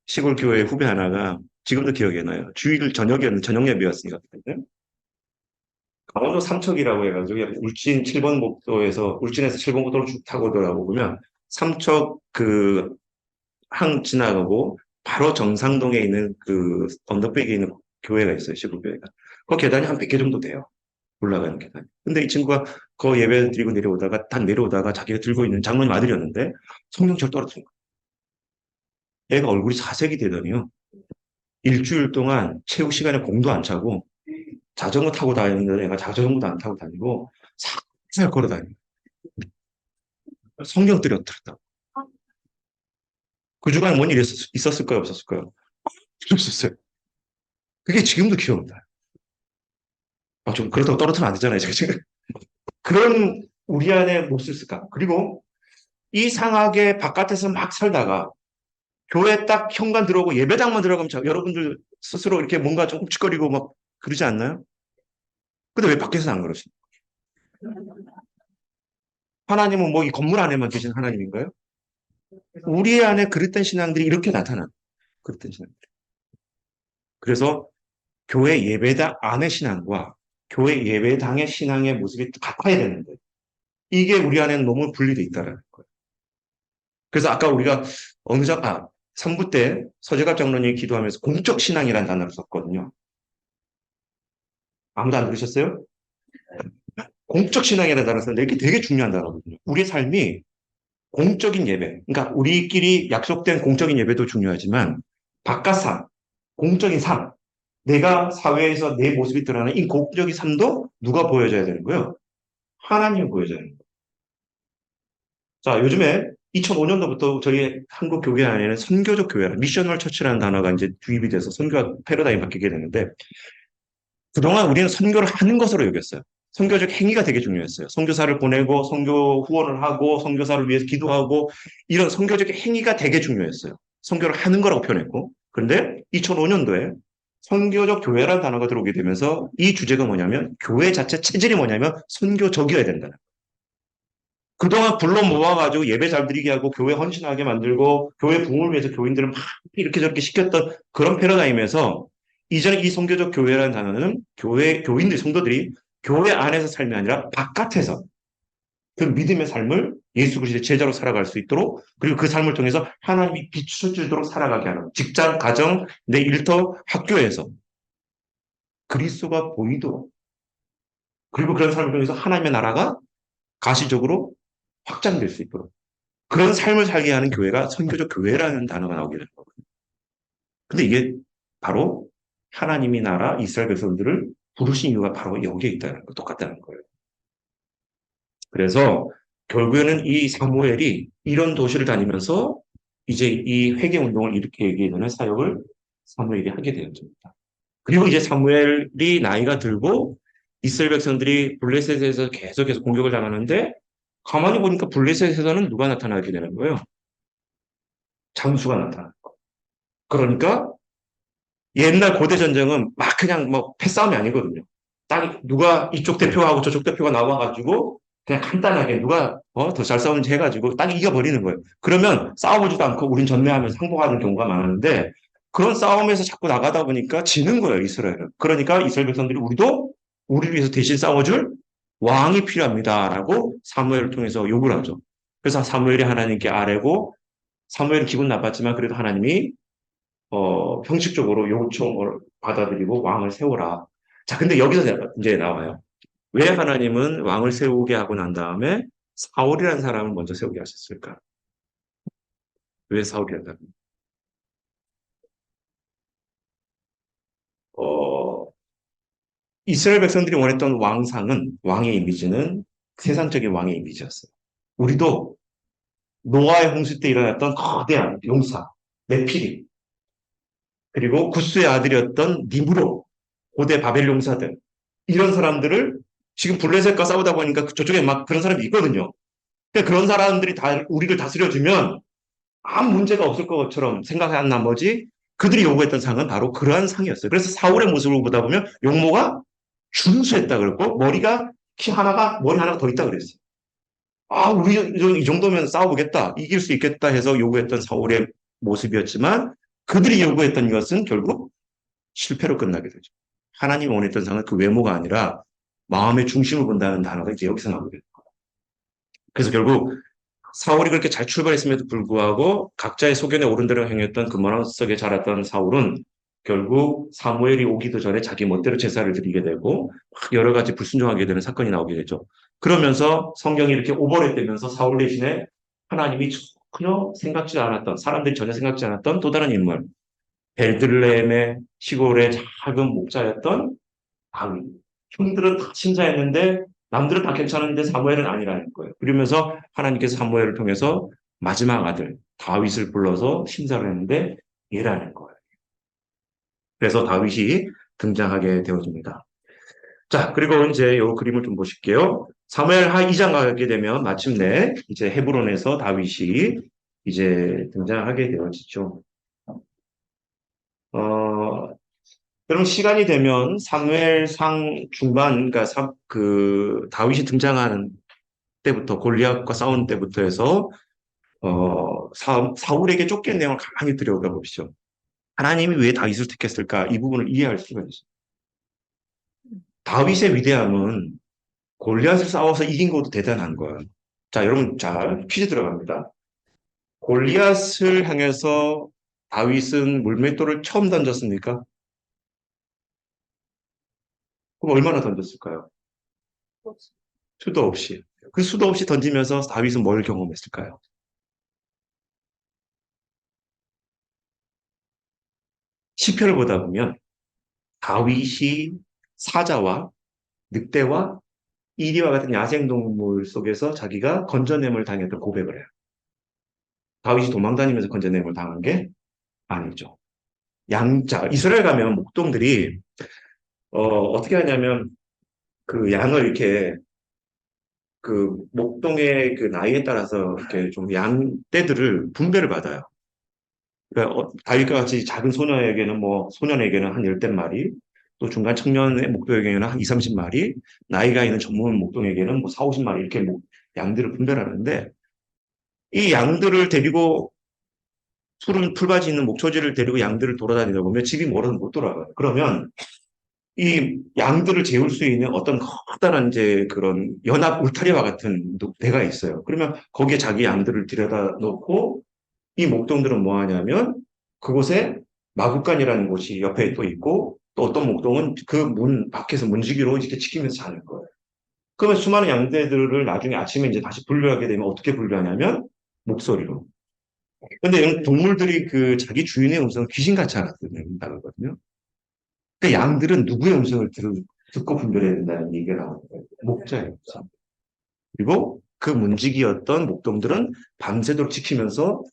시골 교회 후배 하나가 지금도 기억이 나요. 주일 저녁이었는데 저녁 예배였으니까 강원도 삼척이라고 해가지고 울진 7번 국도에서 울진에서 7번 국도를 쭉 타고 돌아보면 삼척 그 항 지나가고 바로 정상동에 있는 그 언덕백에 있는 교회가 있어요. 시골 교회가. 그 계단이 한 100개 정도 돼요. 올라가는 계단. 근데 이 친구가 그 예배 드리고 내려오다가 딱 내려오다가 자기가 들고 있는 장로님 아들이었는데 성경책을 떨어뜨린 거예요. 애가 얼굴이 사색이 되더니요. 일주일 동안 체육 시간에 공도 안 차고 자전거 타고 다니는 애가 자전거도 안 타고 다니고 살살 걸어 다니고 성경 떨어뜨렸다고. 그 주간에 뭔 일이 있었을까요? 없었을까요? 없었어요. 그게 지금도 기억납니다. 아, 좀 그렇다고 떨어뜨리면 안 되잖아요. 제가 지금. 그런 우리 안에 몹쓸 있을까? 그리고 이상하게 바깥에서 막 살다가 교회 딱 현관 들어오고 예배당만 들어가면 여러분들 스스로 이렇게 뭔가 좀 훔칫거리고 막 그러지 않나요? 근데 왜 밖에서는 안 그러십니까? 하나님은 뭐 이 건물 안에만 계신 하나님인가요? 우리 안에 그릇된 신앙들이 이렇게 나타나. 그릇된 신앙. 그래서 교회 예배당 안의 신앙과 교회 예배당의 신앙의 모습이 같아야 되는데 이게 우리 안에는 너무 분리되어 있다는 거예요. 그래서 아까 우리가 어느 3부 때 서재갑 장로님이 기도하면서 공적 신앙이라는 단어를 썼거든요. 아무도 안 들으셨어요? 공적 신앙이라는 단어를 썼는데 이게 되게 중요한 단어거든요. 우리의 삶이 공적인 예배, 그러니까 우리끼리 약속된 공적인 예배도 중요하지만 바깥 삶, 공적인 삶, 내가 사회에서 내 모습이 드러나는 이 공적인 삶도 누가 보여줘야 되는 거예요? 하나님이 보여줘야 되는 거예요. 자, 요즘에 2005년도부터 저희 한국 교회 안에는 선교적 교회, 미셔널 처치라는 단어가 이제 주입이 돼서 선교가 패러다임이 바뀌게 되는데 그동안 우리는 선교를 하는 것으로 여겼어요. 선교적 행위가 되게 중요했어요. 선교사를 보내고 선교 후원을 하고 선교사를 위해서 기도하고 이런 선교적 행위가 되게 중요했어요. 선교를 하는 거라고 표현했고 그런데 2005년도에 선교적 교회라는 단어가 들어오게 되면서 이 주제가 뭐냐면 교회 자체 체질이 뭐냐면 선교적이어야 된다는 거예요. 그동안 불러 모아가지고 예배 잘 드리게 하고 교회 헌신하게 만들고 교회 부흥을 위해서 교인들을 막 이렇게 저렇게 시켰던 그런 패러다임에서 이전에 이 선교적 교회라는 단어는 교회 교인들 성도들이 교회 안에서 삶이 아니라 바깥에서 그 믿음의 삶을 예수 그리스도의 제자로 살아갈 수 있도록 그리고 그 삶을 통해서 하나님이 비춰주도록 살아가게 하는 직장, 가정, 내 일터, 학교에서 그리스도가 보이도록 그리고 그런 삶을 통해서 하나님의 나라가 가시적으로 확장될 수 있도록 그런 삶을 살게 하는 교회가 선교적 교회라는 단어가 나오게 되는 거거든요. 근데 이게 바로 하나님이 나라 이스라엘 백성들을 부르신 이유가 바로 여기에 있다는 거, 똑같다는 거예요. 그래서 결국에는 이 사무엘이 이런 도시를 다니면서 이제 이 회개 운동을 일으키게 되는 사역을 사무엘이 하게 되었습니다. 그리고 이제 사무엘이 나이가 들고 이스라엘 백성들이 블레셋에서 계속해서 공격을 당하는데 가만히 보니까 블레셋에서는 누가 나타나게 되는 거예요? 장수가 나타나. 그러니까 옛날 고대 전쟁은 막 그냥 뭐 패싸움이 아니거든요. 딱 누가 이쪽 대표하고 저쪽 대표가 나와가지고 그냥 간단하게 누가 더 잘 싸우는지 해가지고 딱 이겨버리는 거예요. 그러면 싸워보지도 않고 우린 전멸하면서 항복하는 경우가 많은데 그런 싸움에서 자꾸 나가다 보니까 지는 거예요, 이스라엘은. 그러니까 이스라엘 백성들이 우리도 우리를 위해서 대신 싸워줄 왕이 필요합니다라고 사무엘을 통해서 요구를 하죠. 그래서 사무엘이 하나님께 아뢰고 사무엘은 기분 나빴지만 그래도 하나님이 형식적으로 요청을 받아들이고 왕을 세워라. 자, 근데 여기서 이제 나와요. 왜 하나님은 왕을 세우게 하고 난 다음에 사울이라는 사람을 먼저 세우게 하셨을까? 왜 사울이라는 사람? 어, 이스라엘 백성들이 원했던 왕상은, 왕의 이미지는 세상적인 왕의 이미지였어요. 우리도 노아의 홍수 때 일어났던 거대한 용사, 네피리, 그리고 구스의 아들이었던 니므로, 고대 바벨 용사들, 이런 사람들을 지금 블레셋과 싸우다 보니까 저쪽에 막 그런 사람이 있거든요. 근데 그런 사람들이 다 우리를 다스려주면 아무 문제가 없을 것처럼 생각한 나머지 그들이 요구했던 상은 바로 그러한 상이었어요. 그래서 사울의 모습을 보다 보면 용모가 준수했다 그랬고 머리 하나가 더 있다 그랬어요. 아, 우리 이 정도면 싸워보겠다, 이길 수 있겠다 해서 요구했던 사울의 모습이었지만 그들이 요구했던 것은 결국 실패로 끝나게 되죠. 하나님이 원했던 상은 그 외모가 아니라 마음의 중심을 본다는 단어가 이제 여기서 나오게 돼요. 그래서 결국 사울이 그렇게 잘 출발했음에도 불구하고 각자의 소견에 오른 대로 행했던 그 문화 속에 자랐던 사울은 결국 사무엘이 오기도 전에 자기 멋대로 제사를 드리게 되고 여러 가지 불순종하게 되는 사건이 나오게 되죠. 그러면서 성경이 이렇게 오버랩되면서 사울 대신에 하나님이 전혀 생각지 않았던, 사람들이 전혀 생각지 않았던 또 다른 인물, 벨들레헴의 시골의 작은 목자였던 다윗. 형들은 다 신자였는데 남들은 다 괜찮은데 사무엘은 아니라는 거예요. 그러면서 하나님께서 사무엘을 통해서 마지막 아들 다윗을 불러서 신사를 했는데 얘라는 거예요. 그래서 다윗이 등장하게 되어집니다. 자, 그리고 이제 이 그림을 좀 보실게요. 사무엘 하 2장 가게 되면 마침내 이제 헤브론에서 다윗이 이제 등장하게 되어지죠. 어, 그럼 시간이 되면 사무엘상 중반, 그러니까 다윗이 등장하는 때부터 골리앗과 싸운 때부터 해서 사울에게 쫓긴 내용을 가만히 들여다 보시죠. 하나님이 왜 다윗을 택했을까? 이 부분을 이해할 수가 있어요. 다윗의 위대함은 골리앗을 싸워서 이긴 것도 대단한 거예요. 자, 여러분, 자, 퀴즈 들어갑니다. 골리앗을 향해서 다윗은 물맷돌을 처음 던졌습니까? 그럼 얼마나 던졌을까요? 수도 없이. 그 수도 없이 던지면서 다윗은 뭘 경험했을까요? 시편을 보다 보면 다윗이 사자와 늑대와 이리와 같은 야생동물 속에서 자기가 건져냄을 당했던 고백을 해요. 다윗이 도망다니면서 건져냄을 당한 게 아니죠. 이스라엘 가면 목동들이 어떻게 하냐면 그 양을 이렇게 그 목동의 그 나이에 따라서 이렇게 좀 양떼들을 분배를 받아요. 그러니까 다윗과 같이 작은 소년에게는 한 열댓 마리, 또 중간 청년의 목동에게는 한 2, 30마리, 나이가 있는 전문 목동에게는 뭐 4, 50마리 이렇게 양들을 분배를 하는데 이 양들을 데리고 풀밭이 있는 목초지를 데리고 양들을 돌아다니다 보면 집이 멀어서 못 돌아가요. 그러면 이 양들을 재울 수 있는 어떤 커다란 이제 그런 연합 울타리와 같은 데가 있어요. 그러면 거기에 자기 양들을 들여다 놓고 이 목동들은 뭐 하냐면 그곳에 마구간이라는 곳이 옆에 또 있고 또 어떤 목동은 그 문 밖에서 문지기로 이렇게 지키면서 자는 거예요. 그러면 수많은 양떼들을 나중에 아침에 이제 다시 분류하게 되면 어떻게 분류하냐면 목소리로. 근데 이런 동물들이 그 자기 주인의 음성을 귀신같이 알아듣는다거든요. 그 양들은 누구의 음성을 듣고 분별해야 된다는 얘기가 나오는 거예요. 목자의 음성. 그리고 그 문지기였던 목동들은 밤새도록 지키면서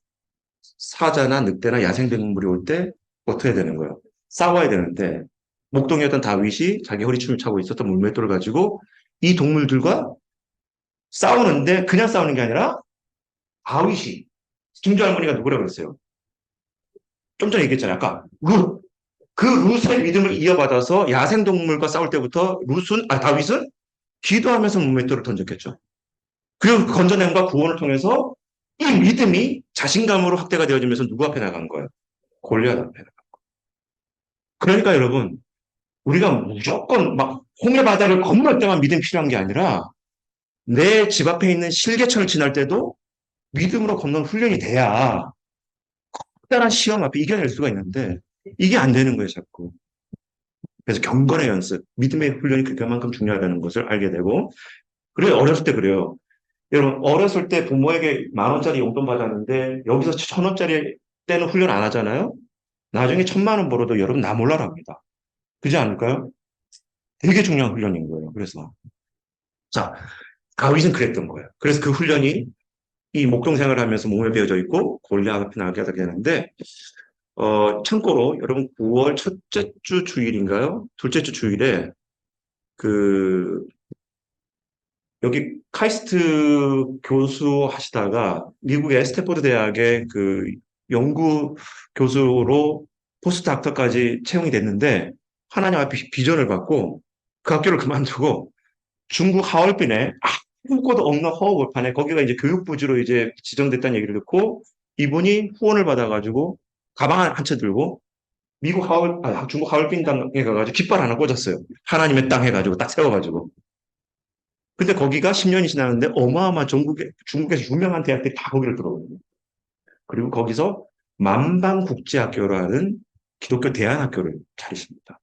사자나 늑대나 야생동물이 올 때 어떻게 되는 거예요? 싸워야 되는데 목동이었던 다윗이 자기 허리춤을 차고 있었던 물맷돌을 가지고 이 동물들과 싸우는데 그냥 싸우는 게 아니라 다윗이 김주 할머니가 누구라고 그랬어요? 좀 전에 얘기했잖아요. 아까 룻. 그 룻의 믿음을 이어받아서 야생동물과 싸울 때부터 다윗은 기도하면서 물맷돌을 던졌겠죠. 그리고 그 건져냄과 구원을 통해서 이 믿음이 자신감으로 확대가 되어지면서 누구 앞에 나간 거예요? 골리앗 앞에. 그러니까 여러분, 우리가 무조건 막 홍해 바다를 건널 때만 믿음이 필요한 게 아니라 내 집 앞에 있는 실개천을 지날 때도 믿음으로 건너는 훈련이 돼야 특별한 시험 앞에 이겨낼 수가 있는데 이게 안 되는 거예요, 자꾸. 그래서 경건의 연습, 믿음의 훈련이 그만큼 중요하다는 것을 알게 되고 그리고 어렸을 때 그래요. 여러분 어렸을 때 부모에게 10,000원짜리 용돈 받았는데 여기서 1,000원짜리 때는 훈련 안 하잖아요. 나중에 1,000만 원 벌어도 여러분 나 몰라랍니다. 그렇지 않을까요? 되게 중요한 훈련인 거예요. 그래서 자 다윗은 그랬던 거예요. 그래서 그 훈련이 이 목동 생활을 하면서 몸에 배어져 있고 골리앗 앞에 나가게 되는데 참고로 여러분 9월 첫째 주 주일인가요? 둘째 주 주일에 그 여기 카이스트 교수 하시다가 미국의 스탠포드 대학의 그 연구 교수로 포스트닥터까지 채용이 됐는데 하나님 앞에 비전을 받고 그 학교를 그만두고 중국 하얼빈에 아무것도 없는 허허벌판에 거기가 이제 교육부지로 이제 지정됐다는 얘기를 듣고 이분이 후원을 받아가지고 가방 한 채 들고 중국 하얼빈 당에 가가지고 깃발 하나 꽂았어요. 하나님의 땅 해가지고 딱 세워가지고. 근데 거기가 10년이 지났는데 어마어마한 중국에서 유명한 대학들이 다 거기를 들어오거든요. 그리고 거기서 만방국제학교라는 기독교 대안학교를 차리십니다.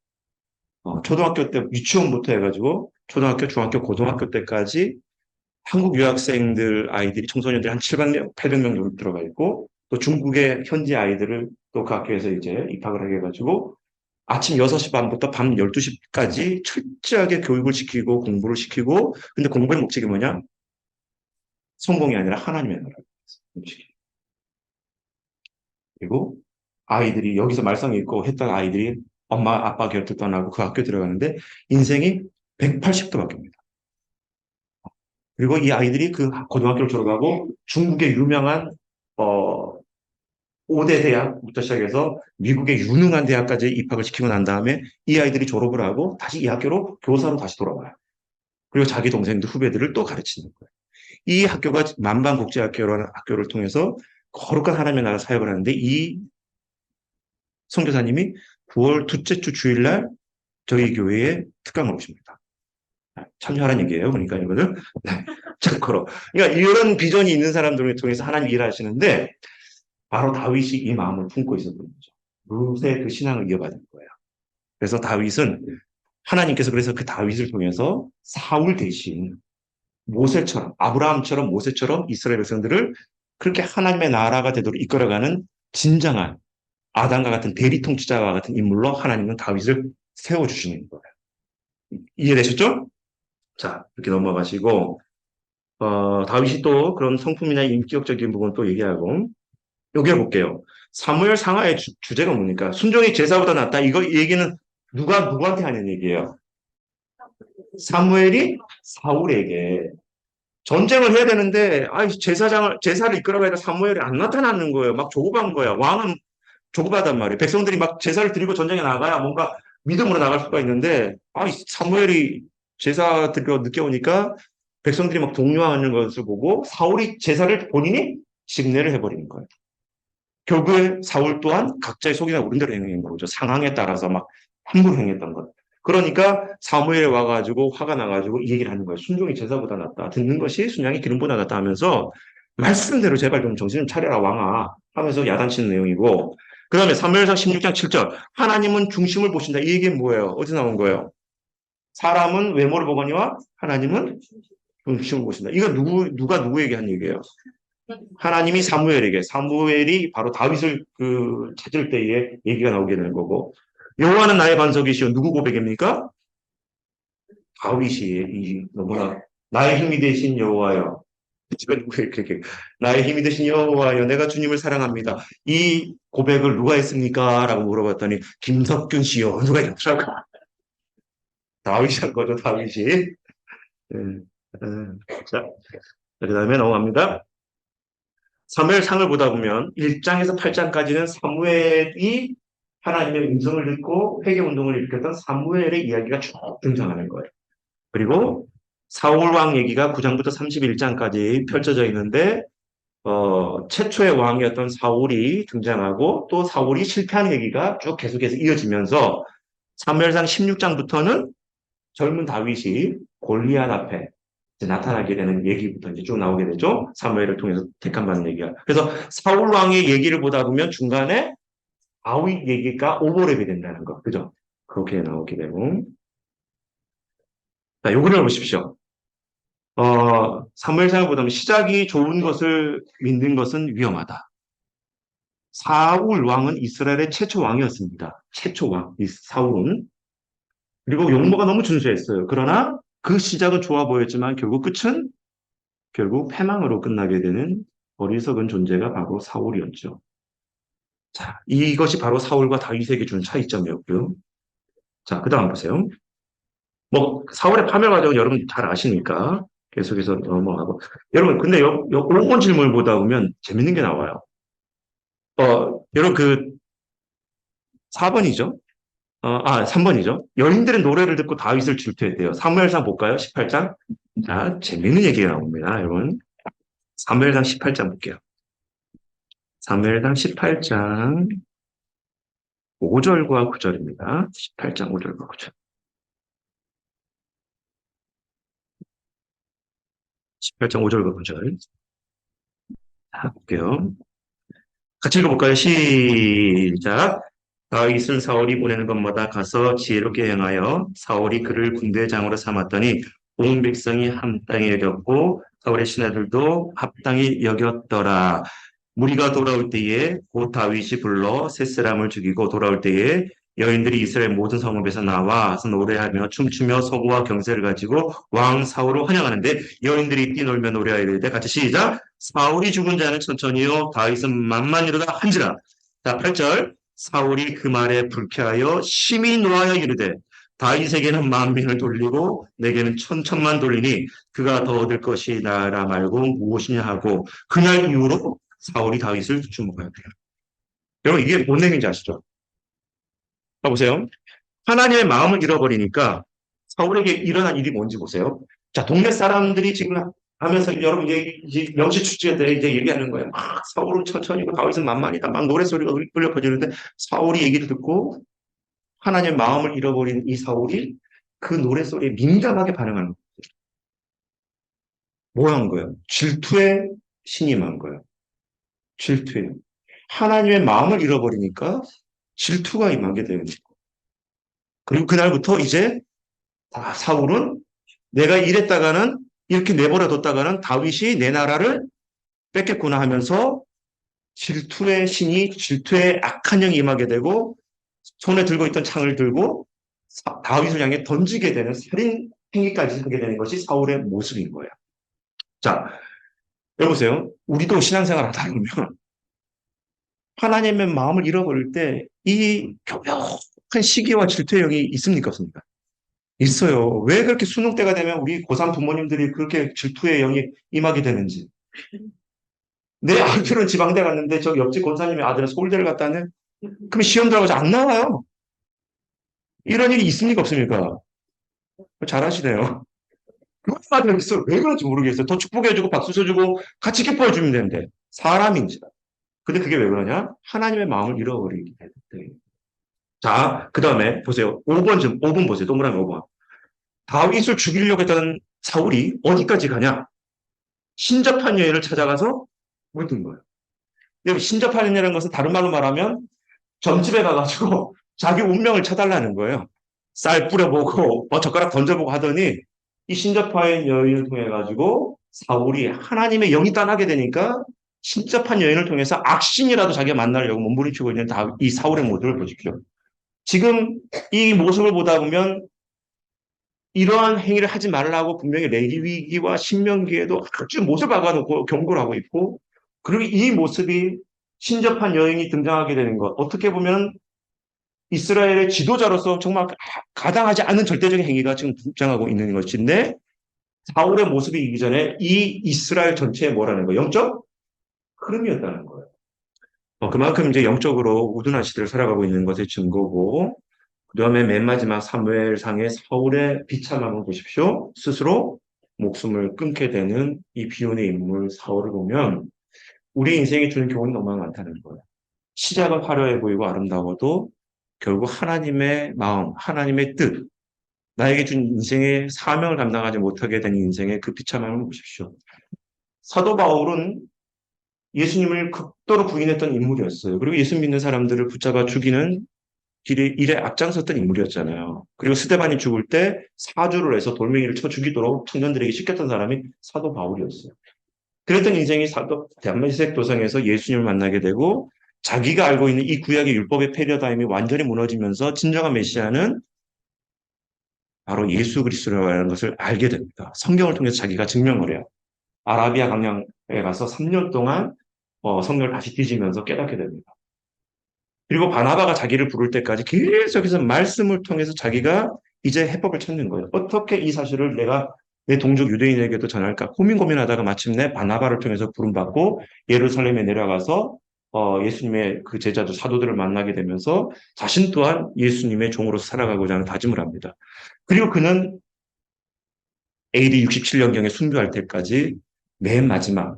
초등학교 때 유치원부터 해가지고 초등학교, 중학교, 고등학교 때까지 한국 유학생들 아이들이 청소년들이 한 700명, 800명 정도 들어가 있고 또 중국의 현지 아이들을 또 그 학교에서 이제 입학을 하게 해가지고 아침 6시 반부터 밤 12시까지 철저하게 교육을 시키고 공부를 시키고 근데 공부의 목적이 뭐냐? 성공이 아니라 하나님의 나라를 위해서. 그리고 아이들이 여기서 말썽이 있고 했던 아이들이 엄마 아빠 곁을 떠나고 그 학교 들어가는데 인생이 180도 바뀝니다. 그리고 이 아이들이 그 고등학교를 졸업하고 중국의 유명한 어 5대 대학부터 시작해서 미국의 유능한 대학까지 입학을 시키고 난 다음에 이 아이들이 졸업을 하고 다시 이 학교로 교사로 다시 돌아와요. 그리고 자기 동생들 후배들을 또 가르치는 거예요. 이 학교가 만방국제학교라는 학교를 통해서 거룩한 하나님의 나라 사역을 하는데 이 선교사님이 9월 둘째 주 주일날 저희 교회에 특강을 오십니다. 참여하라는 얘기예요. 그러니까 이거는 참고로. 그러니까 이런 비전이 있는 사람들을 통해서 하나님 일하시는데 바로 다윗이 이 마음을 품고 있었던 거죠. 룻의 그 신앙을 이어받은 거예요. 그래서 다윗은 하나님께서 그래서 그 다윗을 통해서 사울 대신 모세처럼 아브라함처럼 모세처럼 이스라엘 백성들을 그렇게 하나님의 나라가 되도록 이끌어가는 진정한 아담과 같은 대리 통치자와 같은 인물로 하나님은 다윗을 세워주시는 거예요. 이해되셨죠? 자, 이렇게 넘어가시고 다윗이 또 그런 성품이나 인격적인 부분 또 얘기하고 여기 볼게요. 사무엘 상하의 주제가 뭡니까? 순종이 제사보다 낫다. 이거 얘기는 누가 누구한테 하는 얘기예요? 사무엘이 사울에게 전쟁을 해야 되는데 제사를 이끌어가야 돼 사무엘이 안 나타나는 거예요. 막 조급한 거야. 왕은 조급하단 말이에요. 백성들이 막 제사를 드리고 전쟁에 나가야 뭔가 믿음으로 나갈 수가 있는데 사무엘이 제사 드리러 늦게 오니까 백성들이 막 동요하는 것을 보고 사울이 제사를 본인이 직례를 해버리는 거예요. 결국에 사울 또한 각자의 속이나 우른 대로 행한 거죠. 상황에 따라서 막 함부로 행했던 것. 그러니까 사무엘에 와가지고 화가 나가지고 이 얘기를 하는 거예요. 순종이 제사보다 낫다. 듣는 것이 순양이 기름보다 낫다 하면서 말씀대로 제발 좀 정신 좀 차려라 왕아 하면서 야단치는 내용이고 그 다음에 사무엘상 16장 7절 하나님은 중심을 보신다. 이 얘기는 뭐예요? 어디 나온 거예요? 사람은 외모를 보거니와 하나님은 중심을 보신다. 이거 누가 누구에게 한 얘기예요? 하나님이 사무엘이 바로 다윗을 찾을 때에 얘기가 나오게 되는 거고 여호와는 나의 반석이시오. 누구 고백입니까? 다윗이 너무나 나의 힘이 되신 여호와여. 나의 힘이 되신 여호와여 내가 주님을 사랑합니다. 이 고백을 누가 했습니까? 라고 물어봤더니 김석균 씨요. 누가 했더라고. 다윗이 한 거죠, 다윗이. 예. 자, 그 다음에 넘어갑니다. 사무엘상을 보다 보면 1장에서 8장까지는 사무엘이 하나님의 음성을 듣고 회개운동을 일으켰던 사무엘의 이야기가 쭉 등장하는 거예요. 그리고 사울 왕 얘기가 9장부터 31장까지 펼쳐져 있는데 최초의 왕이었던 사울이 등장하고 또 사울이 실패한 얘기가 쭉 계속해서 이어지면서 사무엘상 16장부터는 젊은 다윗이 골리앗 앞에 이제 나타나게 되는 얘기부터 이제 쭉 나오게 되죠. 사무엘을 통해서 택함받는 얘기가. 그래서 사울 왕의 얘기를 보다 보면 중간에 다윗 얘기가 오버랩이 된다는 거. 그죠? 그렇게 나오게 되고. 자, 요거를 보십시오. 사무엘상을 보다 보면 시작이 좋은 것을 믿는 것은 위험하다. 사울 왕은 이스라엘의 최초 왕이었습니다. 최초 왕, 이 사울은. 그리고 용모가 너무 준수했어요. 그러나 그 시작은 좋아 보였지만 결국 끝은 결국 패망으로 끝나게 되는 어리석은 존재가 바로 사울이었죠. 자, 이것이 바로 사울과 다윗에게 준 차이점이었고요. 자, 그 다음 보세요. 뭐 사울의 파멸 과정은 여러분 잘 아시니까 계속해서 넘어가고. 여러분, 근데 요 5번 질문을 보다 보면 재밌는 게 나와요. 여러분 그 4번이죠? 3번이죠. 여인들은 노래를 듣고 다윗을 질투했대요. 사무엘상 볼까요? 18장. 자, 재밌는 얘기가 나옵니다, 여러분. 사무엘상 18장 볼게요. 사무엘상 18장 5절과 9절입니다. 18장 5절과 9절. 18장 5절과 9절. 자, 볼게요. 같이 읽어볼까요? 시작. 다윗은 사울이 보내는 것마다 가서 지혜롭게 행하여 사울이 그를 군대장으로 삼았더니 온 백성이 합당히 여겼고 사울의 신하들도 합당히 여겼더라. 무리가 돌아올 때에 곧 다윗이 불러 새 사람을 죽이고 돌아올 때에 여인들이 이스라엘 모든 성읍에서 나와서 노래하며 춤추며 서구와 경세를 가지고 왕 사울을 환영하는데 여인들이 뛰놀며 노래하여 이르되 같이 시작. 사울이 죽은 자는 천천히요 다윗은 만만이로다 한지라. 자, 8절. 사울이 그 말에 불쾌하여 심히 노하여 이르되 다윗에게는 만민을 돌리고 내게는 천천만 돌리니 그가 더 얻을 것이 나라 말고 무엇이냐 하고 그날 이후로 사울이 다윗을 주목하였대요. 여러분 이게 뭔 내용인지 아시죠? 보세요. 하나님의 마음을 잃어버리니까 사울에게 일어난 일이 뭔지 보세요. 자, 동네 사람들이 지금 하면서 여러분 이제 명시 축제에 이제 얘기하는 거예요. 막 사울은 천천히고 다윗은 만만이다. 막 노래소리가 울려 퍼지는데 사울이 얘기를 듣고 하나님의 마음을 잃어버린 이 사울이 그 노래소리에 민감하게 반응하는 거예요. 뭐 한 거예요? 질투에 신임한 거예요. 질투에. 하나님의 마음을 잃어버리니까 질투가 임하게 되는 거예요. 그리고 그날부터 이제 사울은 내가 이랬다가는 이렇게 내버려 뒀다가는 다윗이 내 나라를 뺏겠구나 하면서 질투의 신이 질투의 악한 영이 임하게 되고 손에 들고 있던 창을 들고 다윗을 향해 던지게 되는 살인 행위까지 하게 되는 것이 사울의 모습인 거예요. 자, 여보세요. 우리도 신앙생활 하다 보면 하나님의 마음을 잃어버릴 때 이 교묘한 시기와 질투의 영이 있습니까? 없습니까? 있어요. 왜 그렇게 수능 때가 되면 우리 고3 부모님들이 그렇게 질투의 영이 임하게 되는지. 내 아들은 지방대 갔는데 저 옆집 권사님의 아들은 서울대를 갔다네? 그럼 시험 들어가서 안 나와요. 이런 일이 있습니까? 없습니까? 잘하시네요. 그것만 있어. 왜 그런지 모르겠어요. 더 축복해주고 박수 쳐주고 같이 기뻐해주면 되는데. 사람인지. 근데 그게 왜 그러냐? 하나님의 마음을 잃어버리기 때문에. 자, 그 다음에 보세요. 5번 보세요. 동그라미 5번. 다윗을 죽이려고 했던 사울이 어디까지 가냐? 신접한 여인을 찾아가서 물든 거예요. 여기 신접한 여인이라는 것은 다른 말로 말하면 점집에 가가지고 자기 운명을 쳐달라는 거예요. 쌀 뿌려보고 젓가락 던져보고 하더니 이 신접한 여인을 통해 가지고 사울이 하나님의 영이 떠나게 되니까 신접한 여인을 통해서 악신이라도 자기가 만나려고 몸부림치고 있는 이 사울의 모습을 보십시오. 지금 이 모습을 보다 보면 이러한 행위를 하지 말라고 분명히 레위기와 신명기에도 아주 못을 박아놓고 경고를 하고 있고, 그리고 이 모습이 신접한 여인이 등장하게 되는 것, 어떻게 보면 이스라엘의 지도자로서 정말 가당하지 않은 절대적인 행위가 지금 등장하고 있는 것인데 사울의 모습이 이기 전에 이 이스라엘 전체에 뭐라는 거예요? 영적 흐름이었다는 거예요. 그만큼 이제 영적으로 우둔한 시대를 살아가고 있는 것의 증거고, 그 다음에 맨 마지막 사무엘상의 사울의 비참함을 보십시오. 스스로 목숨을 끊게 되는 이 비운의 인물 사울을 보면 우리 인생에 주는 교훈이 너무 많다는 거예요. 시작은 화려해 보이고 아름다워도 결국 하나님의 마음, 하나님의 뜻, 나에게 준 인생의 사명을 감당하지 못하게 된 인생의 그 비참함을 보십시오. 사도 바울은 예수님을 극도로 부인했던 인물이었어요. 그리고 예수 믿는 사람들을 붙잡아 죽이는 일에 앞장섰던 인물이었잖아요. 그리고 스데반이 죽을 때 사주를 해서 돌멩이를 쳐 죽이도록 청년들에게 시켰던 사람이 사도 바울이었어요. 그랬던 인생이 다메섹 도상에서 예수님을 만나게 되고 자기가 알고 있는 이 구약의 율법의 패러다임이 완전히 무너지면서 진정한 메시아는 바로 예수 그리스도라는 것을 알게 됩니다. 성경을 통해서 자기가 증명을 해요. 아라비아 강양에 가서 3년 동안 성경을 다시 뒤지면서 깨닫게 됩니다. 그리고 바나바가 자기를 부를 때까지 계속해서 말씀을 통해서 자기가 이제 해법을 찾는 거예요. 어떻게 이 사실을 내가 내 동족 유대인에게도 전할까 고민하다가 마침내 바나바를 통해서 부름받고 예루살렘에 내려가서 예수님의 그 제자들 사도들을 만나게 되면서 자신 또한 예수님의 종으로서 살아가고자 하는 다짐을 합니다. 그리고 그는 AD 67년경에 순교할 때까지 맨 마지막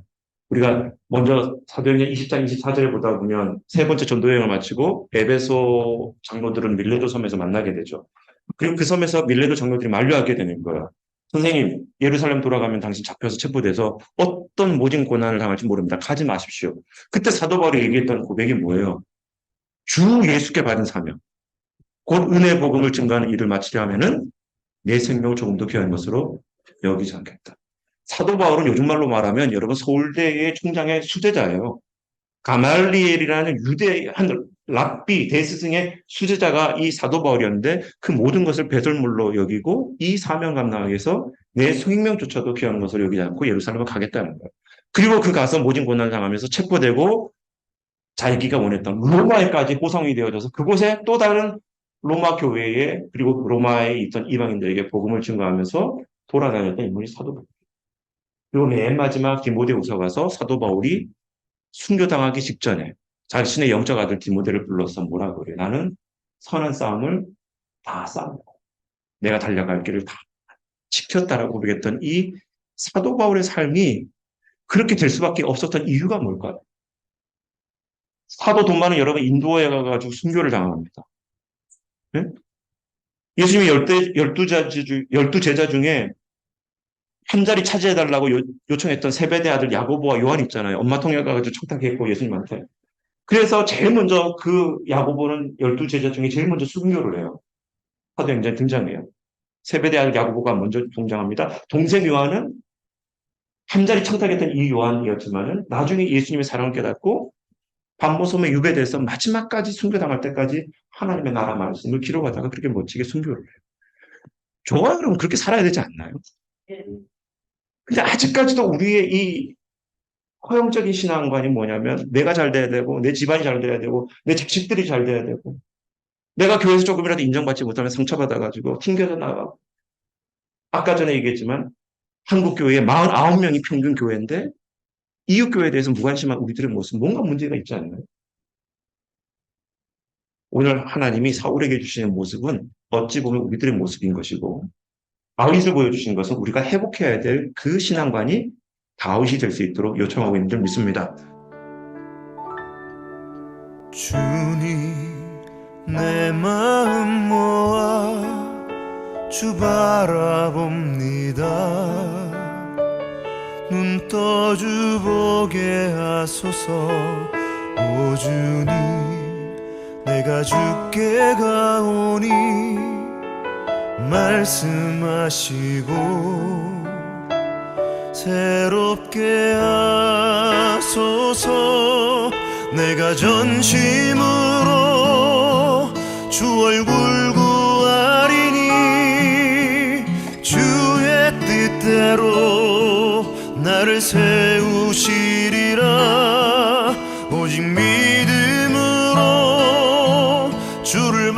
우리가 먼저 사도행전 20장 24절에 보다 보면 세 번째 전도 여행을 마치고 에베소 장로들은 밀레도 섬에서 만나게 되죠. 그리고 그 섬에서 밀레도 장로들이 만류하게 되는 거예요. 선생님, 예루살렘 돌아가면 당신 잡혀서 체포돼서 어떤 모진 고난을 당할지 모릅니다. 가지 마십시오. 그때 사도 바울이 얘기했던 고백이 뭐예요? 주 예수께 받은 사명, 곧 은혜 복음을 증거하는 일을 마치려 하면은 내 생명을 조금 더 귀한 것으로 여기지 않겠다. 사도 바울은 요즘 말로 말하면 여러분 서울대의 총장의 수제자예요. 가말리엘이라는 유대한 랍비 대스승의 수제자가 이 사도 바울이었는데 그 모든 것을 배설물로 여기고 이 사명 감당하기 위해서 내 생명조차도 귀한 것을 여기지 않고 예루살렘을 가겠다는 거예요. 그리고 그 가서 모진 고난을 당하면서 체포되고 자기가 원했던 로마에까지 호송이 되어져서 그곳에 또 다른 로마 교회에 그리고 로마에 있던 이방인들에게 복음을 증거하면서 돌아다녔던 인물이 사도 바울. 그리고 맨 마지막 디모데후서 가서 사도 바울이 순교당하기 직전에 자신의 영적 아들 디모데를 불러서 뭐라고 그래요? 나는 선한 싸움을 다 싸우고 내가 달려갈 길을 다 지켰다라고 고백했던 이 사도 바울의 삶이 그렇게 될 수밖에 없었던 이유가 뭘까요? 사도 돈마는 여러분 인도에 가가지고 순교를 당합니다. 네? 예수님이 열두 제자 중에 한 자리 차지해달라고 요청했던 세베대 아들 야고보와 요한 있잖아요. 엄마 통역 가가지고 청탁했고 예수님한테. 그래서 제일 먼저 그 야고보는 12제자 중에 제일 먼저 순교를 해요. 사도행전에 등장해요. 세베대 아들 야고보가 먼저 등장합니다. 동생 요한은 한 자리 청탁했던 이 요한이었지만은 나중에 예수님의 사랑을 깨닫고 반모섬에 유배돼서 마지막까지 순교당할 때까지 하나님의 나라 말씀을 기록하다가 그렇게 멋지게 순교를 해요. 저와 여러분 그렇게 살아야 되지 않나요? 근데 아직까지도 우리의 이 허영적인 신앙관이 뭐냐면 내가 잘 돼야 되고 내 집안이 잘 돼야 되고 내 자식들이 잘 돼야 되고 내가 교회에서 조금이라도 인정받지 못하면 상처받아가지고 튕겨져 나가고 아까 전에 얘기했지만 한국 교회에 49명이 평균 교회인데 이웃 교회에 대해서 무관심한 우리들의 모습 뭔가 문제가 있지 않나요? 오늘 하나님이 사울에게 주시는 모습은 어찌 보면 우리들의 모습인 것이고 다윗을 보여주신 것은 우리가 회복해야 될 그 신앙관이 다윗이 될 수 있도록 요청하고 있는 줄 믿습니다. 주님 내 마음 모아 주 바라봅니다. 눈 떠주 보게 하소서. 오 주님 내가 주께 가오니 말씀하시고 새롭게 하소서. 내가 전심으로 주 얼굴 구하리니 주의 뜻대로 나를 세우시리라. 오직 믿음으로 주를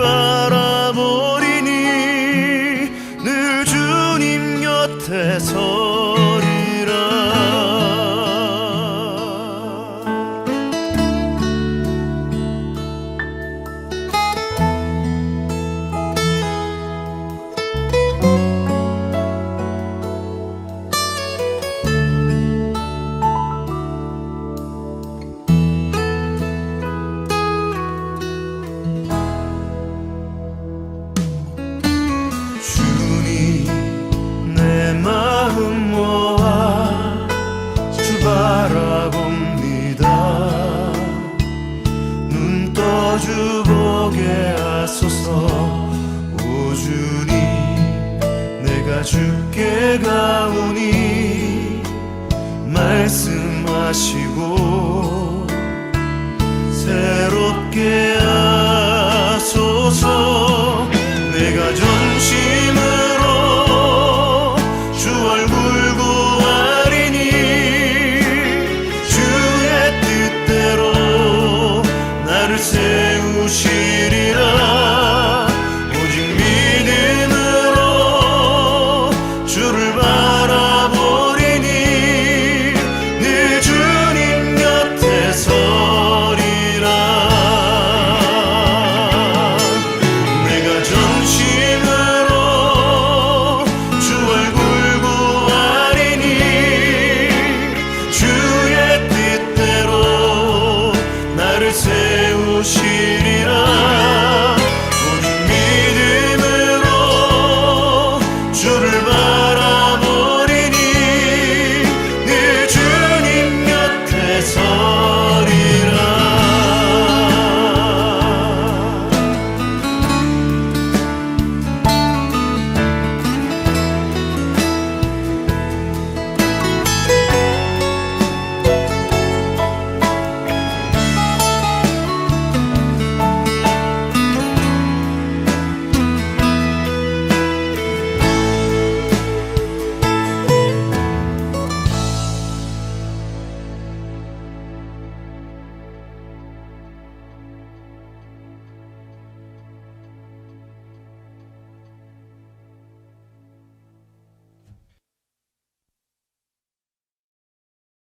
마주보게 하소서. 오 주님 내가 주께 가오니 말씀하시고 새롭게 하소서. 내가 전심으로 주 얼굴 구하리니 주의 뜻대로 나를 세우시리라. 오직 믿음으로 주를 바라보리니 늘 주님 곁에 서리라. 내가 전심으로 주 얼굴 구하리니 주의 뜻대로 나를 세우시리라.